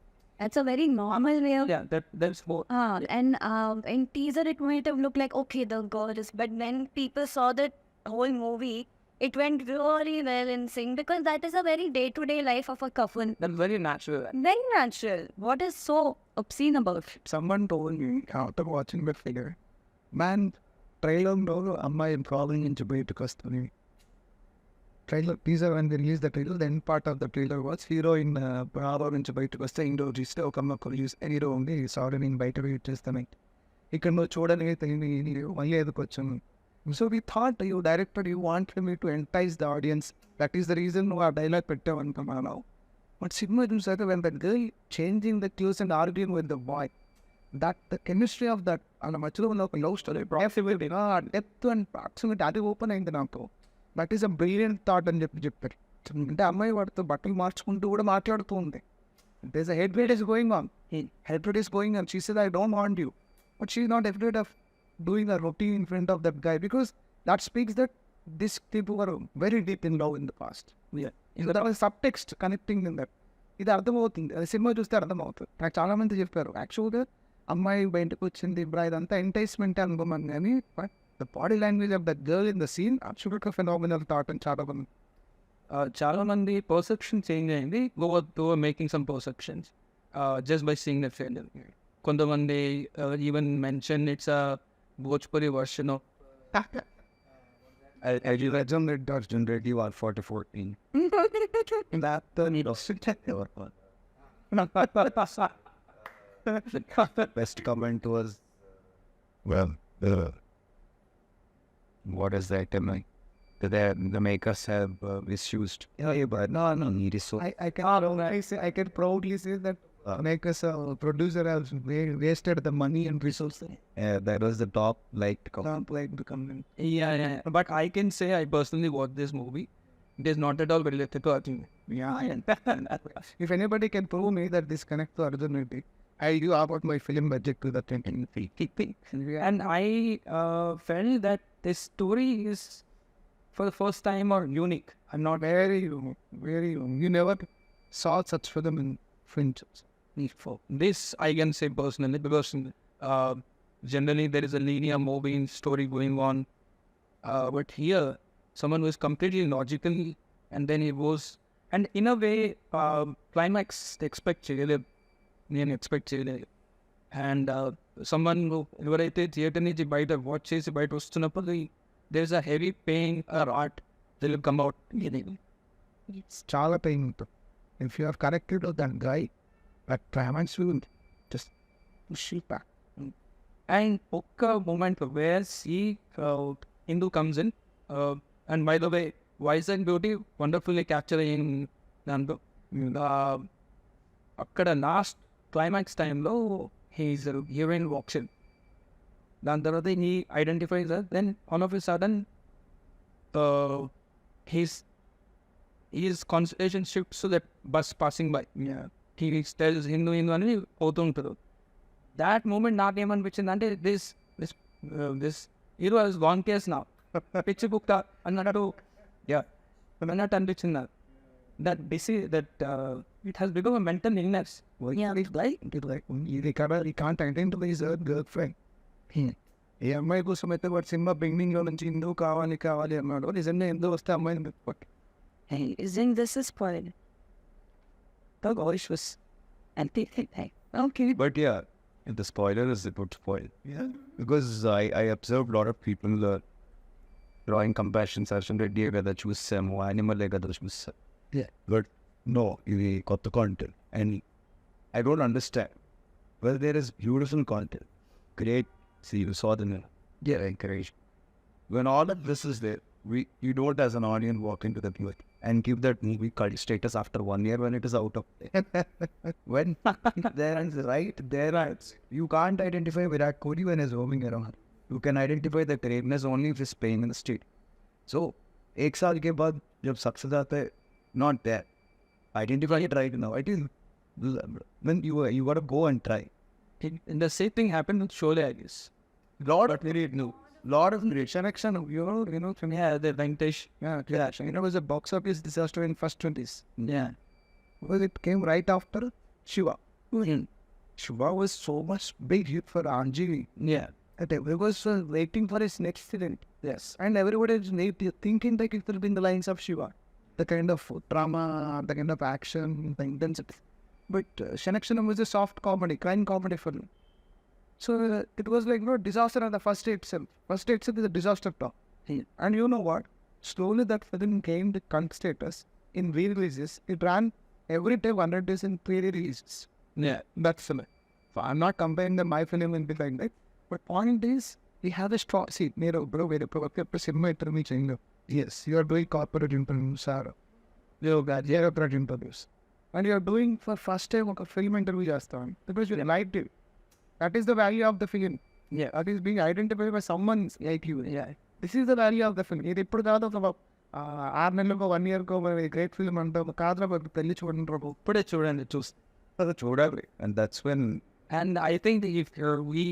D: That's a very normal way of.
C: Yeah, that's more.
D: And in teaser it might have looked like okay the girl is, but when people saw that whole movie, it went really well in sync because that is a very day-to-day life of a couple.
C: That's very natural.
D: Very natural. What is so obscene about it?
B: Someone told me after watching the figure, man, trailer no amma is falling into bed because trailer teaser when they released the trailer, the end part of the trailer was heroine bravo into bed because the Indo still come up use any only saw in bite away just the night. He can no chodane only the question. So we thought you director, you wanted me to entice the audience. That is the reason why dialogue petta one come now. But Sigma said when that girl changing the cues and arguing with the boy, that the chemistry of that and a much love story, depth and proximity that is open in the Nako. That is a brilliant thought and jipper. Amai what the battle march to the there's a head rate is going on. Head rate is going on. She said, I don't want you. But she's not afraid of doing a routine in front of that guy because that speaks that these people were very deep in love in the past. Yeah. So there was subtext connecting in that. ఇది అర్థమవుతుంది అది cinema చూస్తే అర్థమవుతుంది. నాకు చాలా మంది చెప్పారు యాక్చువల్గా అమ్మాయి బయటకు వచ్చింది ఇప్పుడు ఇదంతా ఎంటైస్మెంట్ అనుకోమని కానీ but the body language of the girl in the scene అబ్సల్యూట్గా ఫెనామినల్ థాట్ అని
C: చాలా మంది పర్సెప్షన్ చేంజ్ అయింది go making some perceptions just by seeing the trailer. కొంతమంది even mention it's a Bhojpuri version of
E: I read Dodge Generate you are 4014.
B: that
E: Best comment was, well, what is that? The makers have misused.
B: Yeah, but no,
E: It is so.
B: I can proudly say that makers producer has wasted the money and resources.
E: That was the top like
B: The comment.
C: Yeah. But I can say I personally watched this movie. It is not at all related to Arjun.
B: Yeah. If anybody can prove me that this connects to Arjun Reddy, I do about my film budget to the 20
C: And I felt that this story is for the first time or unique? I'm not
B: Very unique, very unique. You never saw such film in French.
C: for this. I can say personally because generally there is a linear moving story going on, but here someone was completely logical, and then it goes, and in a way, climax expect and someone who ఎవరైతే theatre నుంచి బయట watch చేసి బయట వస్తున్నప్పుడు there is a heavy pain or art that will come out.
B: Chala pain. If you are connected to that guy, that climax will just push you back.
C: And ఒక్క moment where Hindu comes in, and by the way, Vizag Beauty wonderfully capturing దాంట్లో అక్కడ last climax టైంలో he's heroine walks in. దాని తర్వాత he identifies then all of a sudden his concentration shifts to that bus passing by. He tells Hindu అని పోతూ ఉంటారు. That moment నాకేమనిపించింది అంటే this hero has gone case నా పిచ్చి బుక్ అన్నట్టు అనిపించింది నాకు. That it has become a mental illness.
B: It's like he can't identify his girlfriend. ఏ అమ్మాయి కోసం అయితే వాడు సినిమా బిగినింగ్ లో నుంచి హిందూ కావాలి అన్నాడు. నిజంగా హిందూ వస్తే అమ్మాయిని పెట్టుకోండి.
D: Hey, isn't this a spoil?
B: The voice was
D: Okay.
E: But yeah, the spoiler is a good spoil.
B: yeah.
E: Because I observed a lot of people drawing comparisons Reddy whether choose some animal like other choose.
B: Yeah.
E: But no, you got the content. And I don't understand. Well, there is beautiful content. Great. See, you saw the encourage. When all of this is there, you don't as an audience walk into the theater and give that movie cult status after 1 year when it is out of there. When there is right there, you can't identify Virat Kohli when he's roaming around. You can identify the greatness only if he's playing in the street. So, एक साल के बाद जब success आता है, not there. Identify it right now. I think when you got to go and try.
C: And the same thing happened with Sholay, I guess.
E: Lot of great
B: Connection, you know,
C: Yeah, the Venkatesh.
B: yeah. It was a box office disaster in first 20s.
C: Yeah.
B: Because it came right after Shiva. Shiva was so much big hit for RGV.
C: Yeah.
B: That everyone was waiting for his next film.
C: Yes.
B: And everybody is thinking like it will be in the lines of Shiva. The kind of drama, the kind of action, the intensity. But Shanakshanam was a soft comedy, crime comedy film. So it was like no disaster on the first day itself. First day itself is a disaster talk. And you know what? Slowly that film gained cult status in re-releases. It ran every day 100 days in pre-releases.
C: Yeah.
B: That's film. So I'm not comparing the my film and be like that. But point is, we have a strong seat. Cinema interview change. Yes, you are doing corporate interviews, sir. You're corporate interviews. And you're doing for first time a film interview just on. Because you liked it. That is the value of the film.
C: Yeah.
B: That is being identified by someone like you.
C: Yeah.
B: This is the value of the film. ఇది ఇప్పుడు కాదు ఒక 6 నెలలకో 1 yearకో great film అంటాం కాదురా పెళ్లి చూడండి రాబు
C: ఇప్పుడే చూడండి
E: చూడాలి. And that's when.
C: And I think if we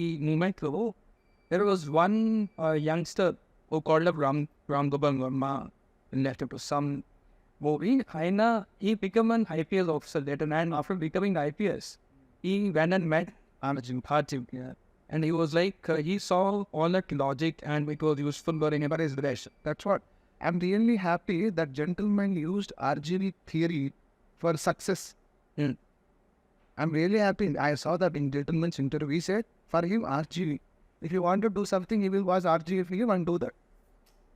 C: might go, there was one youngster who called up Ram Gopal Verma and left it to some movie. He became an IPS officer later, and after becoming IPS, he went and met Arjun. Yeah. And he was like, he saw all that logic and it was useful for anybody's relation.
B: That's what. I'm really happy that gentleman used RGV theory for success. I'm really happy. I saw that in gentleman's interview. He said, for him, RGV. If you want to do something, he will watch RGV film and do that.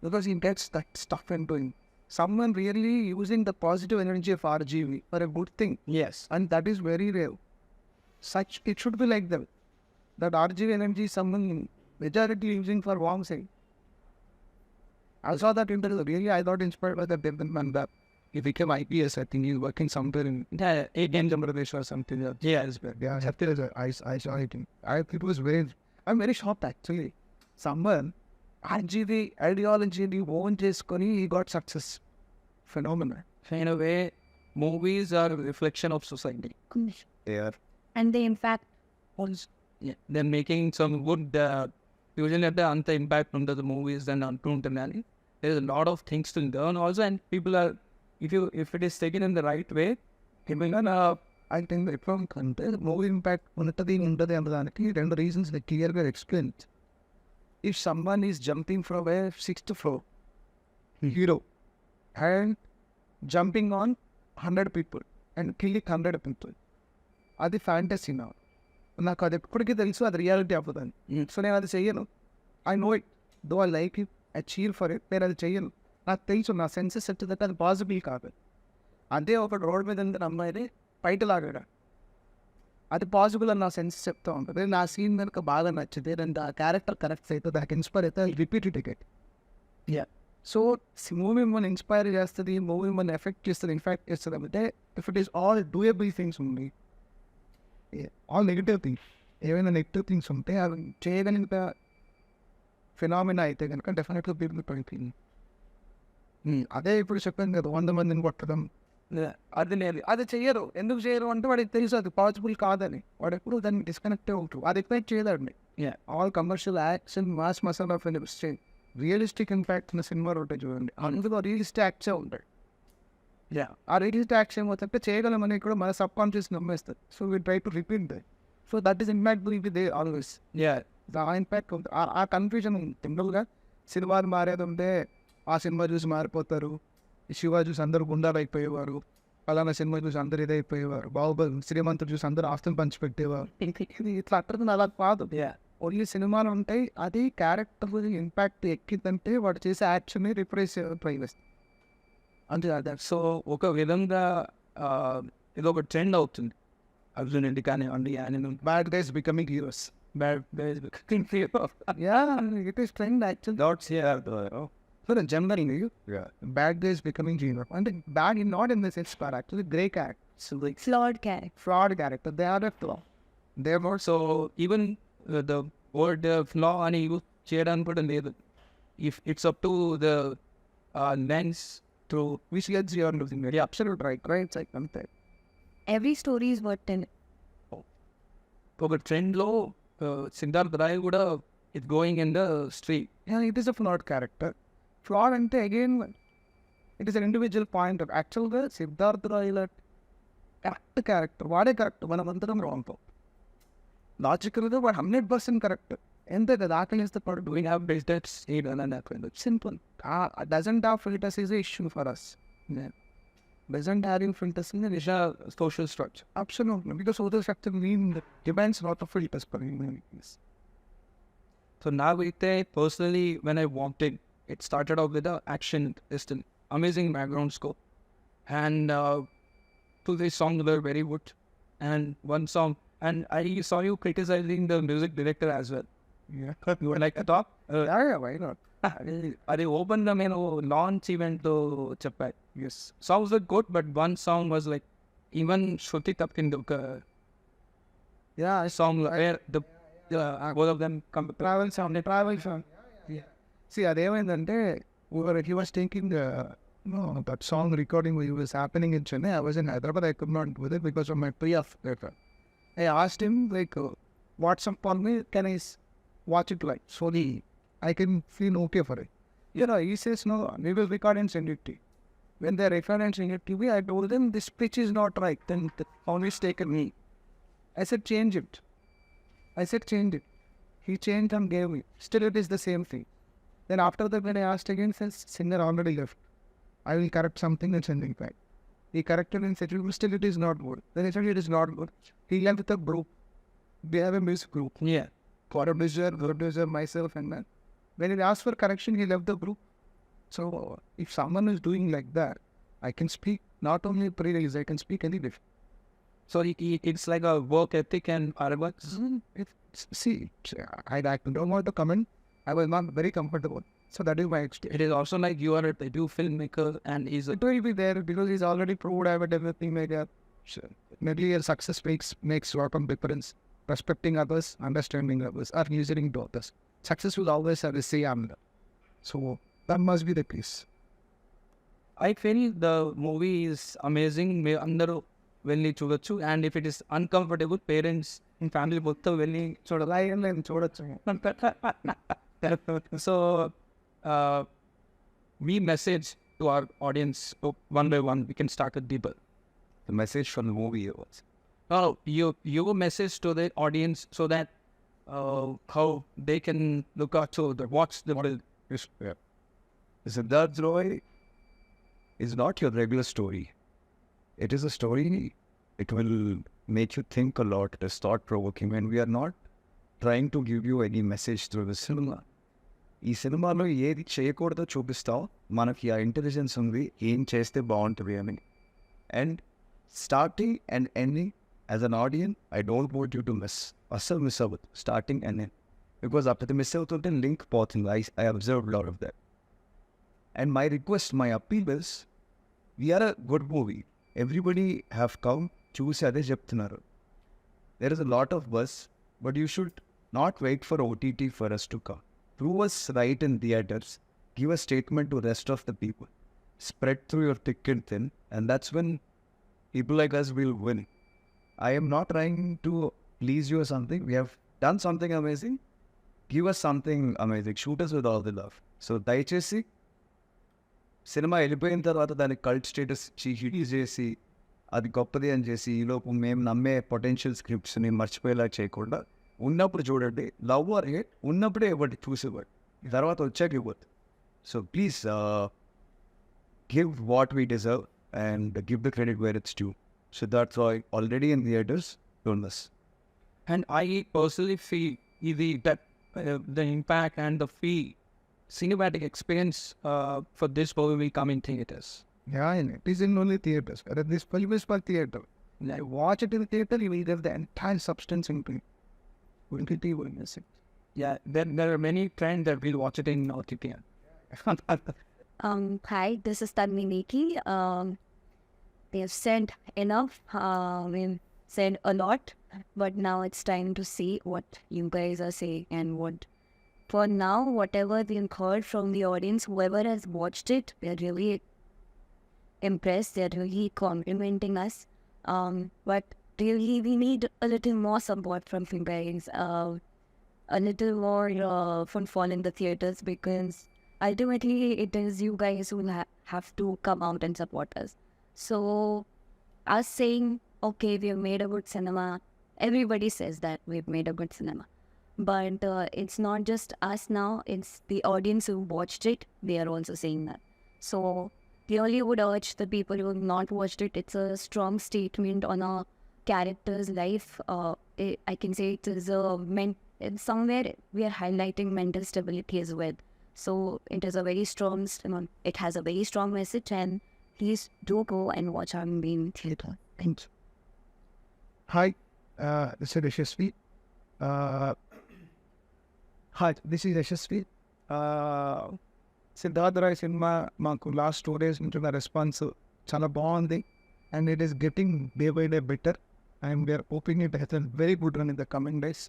B: Because he gets that stuff into him. Someone really using the positive energy of RGV for a good thing.
C: Yes.
B: And that is very rare. It should be like that. That RGV energy is someone majority using for wrong thing. I saw that interview. Really, I got inspired by that gentleman that he became IPS. I think he's working somewhere in Andhra Pradesh or something. I saw it. It was I'm very shocked actually. Someone RGV ideology own చేసుకొని he got success. Phenomenal.
C: In a way, movies are a reflection of society.
E: They are.
D: And they in fact
C: They're making some good usually at the impact under the movies and untuntunani. there's a lot of things to learn also, and people are, if it is taken in the right way, people are
B: I think the film content, more impact unitary under the other and the reasons that clearly explained. If someone is jumping from a sixth floor, hero, and jumping on 100 people and killing 100 people, అది fantasy నా నాకు అది ఎప్పటికీ తెలుసు అది reality అవ్వదని. So నేను అది చెయ్యను. I know it, though I like it, I cheer for it, నేను అది చెయ్యను. నాకు తెలుసు నా సెన్సెస్ వచ్చేదంటే అది పాసిబుల్ కాదు. అదే ఒక రోడ్ మీద ఉన్న అమ్మాయిని బయట లాగాడు, అది పాసిబుల్ అని నా సెన్సెస్ చెప్తా ఉంటుంది. నా సీన్ కనుక బాగా నచ్చితే, నేను ఆ క్యారెక్టర్ కరెక్ట్ అయితే, దానికి ఇన్స్పైర్ అయితే repeat it again. So movie మిమ్మల్ని ఇన్స్పైర్ చేస్తుంది, మూవీ మిమ్మల్ని ఎఫెక్ట్ చేస్తుంది, ఇన్ఫాక్ట్ చేస్తుంది అంటే if it is all doable things ఉంది, ఆల్ నెగిటివ్ థింగ్స్, ఏవైనా నెగిటివ్ థింగ్స్ ఉంటే అవి చేయగలిగిన ఫినామినా అయితే కనుక డెఫినెట్గా పీపుల్ పడిపోయింది. అదే ఇప్పుడు చెప్పాను కదా, 100 మందిని కొట్టడం, అది లేదు, అది చెయ్యరు. ఎందుకు చేయరు అంటే వాడికి తెలుసు అది పాసిబుల్ కాదని. వాడు ఎప్పుడు దాన్ని డిస్కనెక్టే ఉంటుంది, అది ఎక్స్పెక్ట్ చేయదండి. All commercial action mass masala films realistic impact ఉన్న సినిమా ఉంటాయి చూడండి, అందులో రియలిస్టిక్ యాక్సే ఉంటాయి. ఆ రియలిస్టిక్ యాక్షన్ ఏమవుతుంటే చేయగలమని కూడా మన సబ్ కాన్షియస్ నమ్మేస్తుంది. So we try to repeat that. So that is impact will be they always. ఆ ఇంపాక్ట్ ఉంది, ఆ కన్ఫ్యూజన్ ఉంది. సింపుల్గా సినిమాలు మారేది ఉంటే ఆ సినిమా చూసి మారిపోతారు, శివ చూసి అందరూ గుండాలు అయిపోయేవారు, పలానా సినిమా చూసి అందరు ఇదైపోయేవారు, బాహుబలి శ్రీమంతుడు చూసి అందరూ ఆస్తులు పంచిపెట్టేవారు. ఇది ఇట్లా అట్లా అలా కాదు. ఓన్లీ సినిమాలు ఉంటాయి, అది క్యారెక్టర్ ఇంపాక్ట్ ఎక్కిందంటే వాడు చేసే యాక్షన్ రిప్రైజ్ ట్రై చేస్తుంది అంతే. అదే
C: సో ఒక విధంగా ఇది ఒక ట్రెండ్ అవుతుంది. అర్జున్ రెడ్డి కానివ్వండి,
B: bad guys becoming heroes.
C: Bad guys becoming heroes.
B: It is trend actually.
E: Dots here.
B: So generally, bad guys becoming hero. And bad in not in the sense, but actually grey characters. So like
D: Flawed character.
B: fraud character. They are a flaw. They are not.
C: So even the word flaw అని use చేయడానికి కూడా లేదు. If it's up to the lens to
B: Which gets you on losing it. Absolute right. Right. It's like something.
D: Every story is worth in it.
C: ఒక ట్రెండ్లో సిద్ధార్థ్ రాయ్ కూడా it going in the street.
B: Yeah, it is a flawed character. Flawed and again, it is an individual point of actual Siddharth Roy correct character. What a character? One of them wrong. Logical, but 100% correct. And the darkness is the part
C: We have business state and that kind of
B: simple. Doesn't have filters is an issue for us. Doesn't having filters is
C: is a social structure.
B: absolutely, because social structure demands a lot of filters for human beings.
C: So now personally, when I walked in, it started off with the action, just an amazing background score, and two three songs were very good, and one song, and I saw you criticizing the music director as well.
B: Yeah.
C: You were like, "I thought,
B: Yeah, why not?
C: they opened the launch event to Chappai.
B: Yes.
C: Songs were good, but one song was like even Shruti Tapkindu
B: Yeah,
C: song where the both of them come.
B: travel song. Yeah. See, అదేమైందంటే he was taking that song recording when he was happening in Chennai. I was in Hyderabad. I could not do it because of my pre-off letter. I asked him like, WhatsApp on me, can I watch it like slowly? I can feel okay for it. He says no, we will record and send it to you. When they record and send it to me, I told them this pitch is not right. Then the phone is taken me. I said change it. He changed and gave me. Still it is the same thing. Then after that, when I asked again, says singer already left. I will correct something and send it back. He corrected and said, still it is not good. Then he said it is not good. He left with a group. We have a music group.
C: Yeah.
B: Producer, myself and that. When he asked for correction, he left the group. So if someone is doing like that, I can speak not only pre-release, I can speak any different.
C: So it's like a work ethic and arrogance.
B: See, I don't want to comment. I was not very comfortable. So that is my experience.
C: It is also like you are a debut filmmaker and is a
B: It will be there because he's already proved I have everything like that. Maybe your success makes lot of difference. Respecting others, understanding others, or listening to others. Success will always have a say on that. So that must be the case.
C: I feel the movie is amazing. Andaru వెళ్ళి చూడొచ్చు, and if it is uncomfortable, parents and family మొత్తం వెళ్ళి
B: చూడొచ్చు.
C: So we message to our audience one by one? We can start with Deepak.
E: The message from the movie was
C: Oh, your message to the audience so that how they can look out to watch the film.
E: Siddharth Roy is not your regular story. It is a story, it will make you think a lot, it is thought-provoking, and we are not trying to give you any message through the cinema. ఈ సినిమాలో ఏది చేయకూడదో చూపిస్తాం, మనకి ఆ intelligence ఉంది, ఏం చేస్తే బాగుంటుంది అని. And starting and ending as an audience I don't want you to అస్సలు మిస్ అవ్వదు స్టార్టింగ్ అండ్ ఎండ్, బికాజ్ అప్పుడు మిస్ అవుతుంటే లింక్ పోతుంది. I observe lot of that. And my request, my appeal is, we are a good movie, everybody have come చూసి అదే చెప్తున్నారు. There is a lot of buzz, but you should not wait for OTT for us to come. Prove us right in theaters, give a statement to the rest of the people, spread through your thick and thin, and that's when people like us will win. I am not trying to please you or something. We have done something amazing. Give us something amazing. Shoot us with all the love. So, దయచేసి cinema వెళ్ళిపోయిన తర్వాత దానికి cult status hit చేసి అది గొప్పది అని చేసి ఈలోపు మేము నమ్మే పొటెన్షియల్ స్క్రిప్ట్స్ని మర్చిపోయేలా చేయకుండా ఉన్నప్పుడు చూడండి. లవ్ ఆర్ హేట్ ఉన్నప్పుడే ఇవ్వండి, చూసివ్వండి, తర్వాత వచ్చాక ఇవ్వద్దు. So please give what we deserve and give the credit where it's due. Siddharth Roy already in theaters, don't miss.
C: And I personally feel the impact and the feel cinematic experience for this movie will come in theaters.
B: Yeah, and it is in only theaters. Whereas this film is for theater. You watch it in the theater, you will get the entire substance into it. You will miss it.
C: Yeah, there are many trends that we'll watch it in OTT.
D: Hi, this is Tanvi Negi. We have said enough. We've said a lot, but now it's time to see what you guys are saying and what. For now, whatever we've heard from the audience, whoever has watched it, they're really impressed. They're really complimenting us. But really, we need a little more support from you guys. A little more footfall in the theaters, because ultimately it is you guys who have to come out and support us. So, us saying, okay, we've made a good cinema, everybody says that we've made a good cinema. But it's not just us now, it's the audience who watched it, they are also saying that. So, clearly would urge the people who have not watched it, it's a strong statement on a character's life. I can say it is somewhere we are highlighting mental stability as well. So, it is a very strong, it has a very strong message, and please do go and watch our main theatre. Thank you.
B: Hi, this is Yeshashvi. Hi, this is Yeshasvi. Siddharth Roy cinema మాకు last 2 days నుంచి ఉన్న response చాలా బాగుంది, and it is getting day by day better, and we are hoping it has a very good run in the coming days.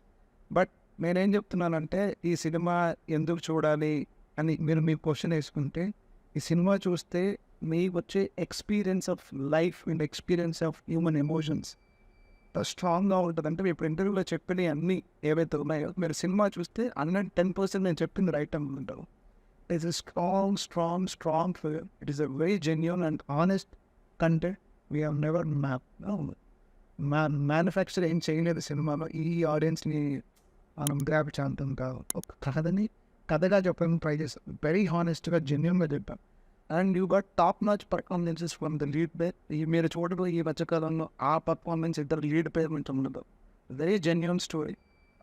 B: But నేనేం చెప్తున్నానంటే, ఈ cinema ఎందుకు చూడాలి అని మీరు మీ క్వశ్చన్ వేసుకుంటే, ఈ సినిమా చూస్తే మీకు వచ్చే experience of life and experience of human emotions స్ట్రాంగ్గా ఉంటుంది. అంటే ఇప్పుడు ఇంటర్వ్యూలో చెప్పినవి అన్నీ ఏవైతే ఉన్నాయో మీరు సినిమా చూస్తే 110% నేను చెప్పింది రైట్ అనుకుంటారు. It is strong film. It is a very genuine and honest content. We have never manufacture ఏం చేయలేదు సినిమాలో. ఈ ఆడియన్స్ని మనం గ్రాప్ చేద్దాం కాదు, ఒక కథగా చెప్పడానికి ట్రై చేస్తాం. వెరీ హానెస్ట్గా జెన్యూన్గా చెప్పాం. And you got top notch performances from the lead పేర్. మీరు చూడడం ఈ మధ్యకాలంలో ఆ పర్ఫార్మెన్స్ ఇద్దరు లీడ్ పేర్ నుంచి ఉండదు. Very genuine story.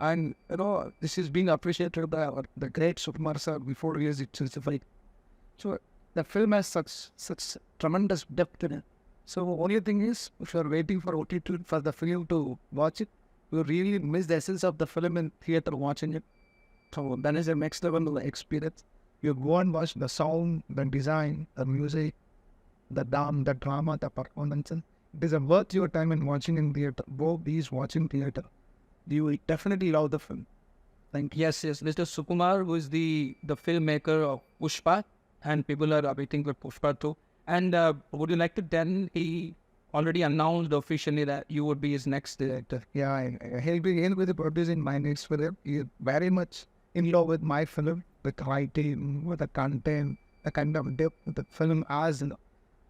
B: And you know this is being appreciated by the great Sukumar sir before years it solidified. So the film has such tremendous depth in it. So only thing is, if you are waiting for OTT for the film to watch it, you really miss the essence of the film in theater watching it. So that is the next level of experience. You go and watch the sound, the design, the music, the drama, the performance. It is worth your time in watching in theater. Go please watch in theater. You will definitely love the film. Thank you.
C: Yes, Mr. Sukumar, who is the filmmaker of Pushpa, and people are waiting for Pushpa too. And would you like to tell, he already announced officially that you would be his next director.
B: Yeah, he'll be the producing my next film. He is very much in love with my film, with writing, with the content, a kind of depth the film has.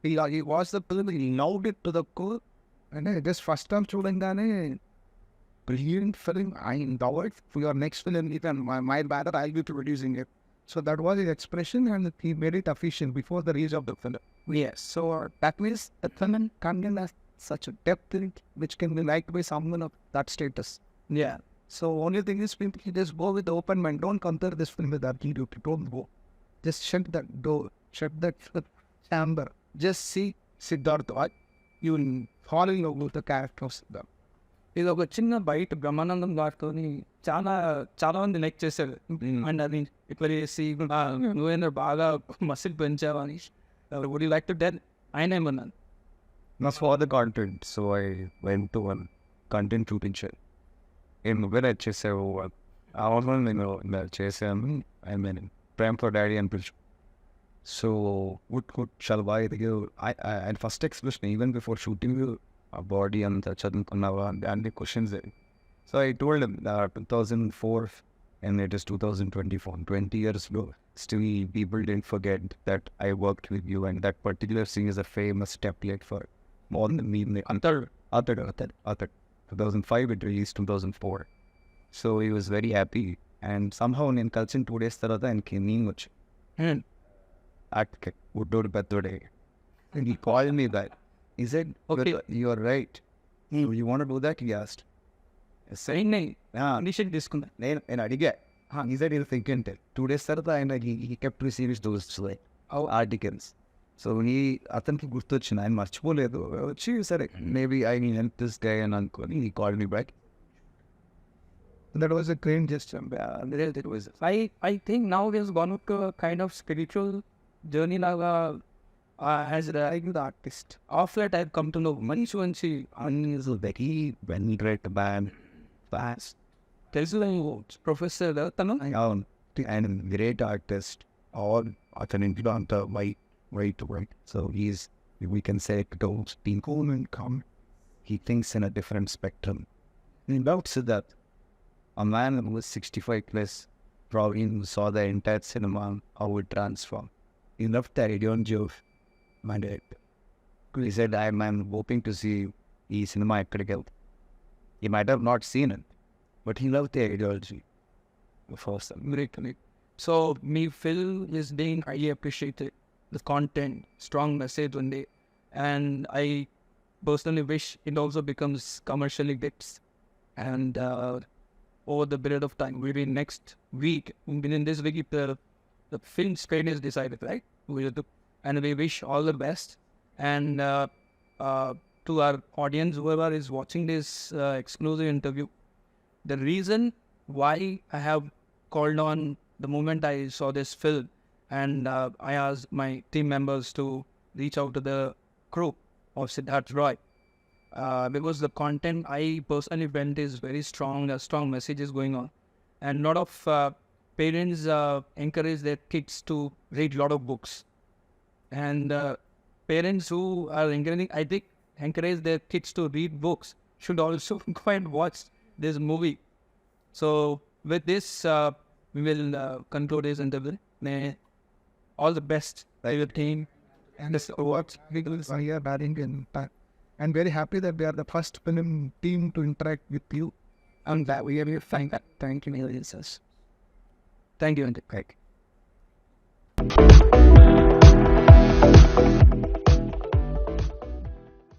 B: He watched the film, he loved it to the core. And just first time shooting, brilliant film. I love it. For your next film, even my banner, I'll be producing it. So that was his expression, and he made it official before the release of the film. Yes. So that means the film content has such a depth in it, which can be liked by someone of that status.
C: Yeah.
B: So only thing is, people just go with the open mind. Don't compare this film with that video. Don't go. Just shut that door. Shut that chamber. Just see Siddharth Roy. You will fall in love with the character of Siddharth.
C: ఇది ఒక చిన్న బయట బ్రహ్మానందం గారితో చాలా చాలా మంది like చేశారు. And అది ఇట్లా చేసి నువ్వేంద్ర బాగా మసిల్ పెంచావు అని would you like to tell ఆయన ఏమన్నాను.
E: Not for the content, so I went to one content shooting show. In where I చేసావు ఆ one నేను చేశాను. I mean, Prime for Daddy and Pitch. So what shall I do? I first expression even before shooting a body and the chadunkunnava and the questions there. So I told him 2004 and it is 2024, 20 years ago. Still people didn't forget that I worked with you, and that particular scene is a famous template for more than me. Other 2005 it released 2004. So he was very happy, and somehow in culture 2 days tarata and came much. Would do birthday. And he called me back. He said, okay, you are right. So you want to do that? He asked.
C: Initiate తీసుకున్నా.
E: నేను అడిగా. He said he'll think and tell. 2 days tarata and he kept receiving those articles. So అతనికి గుర్తొచ్చింది, ఆయన మర్చిపోలేదు. వచ్చి సరే maybe I help this guy అని అనుకోని he called me back.
B: That was a great gesture.
C: It was. I think now there's gone up to a kind of spiritual journey laga as the artist. After that I've come to know Manish Vanshi
E: Is a very well-read man. Fast.
C: తెలుసు professor తను
E: And great artist. All అతని ఇంట్లో అంతా white. So we can say don't be cool and calm. He thinks in a different spectrum. And about Siddharth, a man who was 65 plus, probably saw the entire cinema, how it transformed. He loved the ideology of my director. He said, I'm hoping to see the cinema critical. He might have not seen it, but he loved the ideology.
C: Great. So me film is being highly appreciated. The content, strong message one day, and I personally wish it also becomes commercially hits. And over the period of time, maybe next week, within this week, the film screen is decided, right? And we wish all the best. And to our audience, whoever is watching this exclusive interview, the reason why I have called on the moment I saw this film, and I asked my team members to reach out to the crew of SiddharthRoy. Because the content I personally felt is very strong, a strong message is going on. And a lot of parents encourage their kids to read a lot of books. And parents who are encourage their kids to read books should also go and watch this movie. So with this, we will conclude this interview. All the best to your team.
B: And this awards are here bearing impact. I'm very happy that we are the first film team to interact with you.
C: And that we are thank you, Yeshasvi. Thank you, Andy.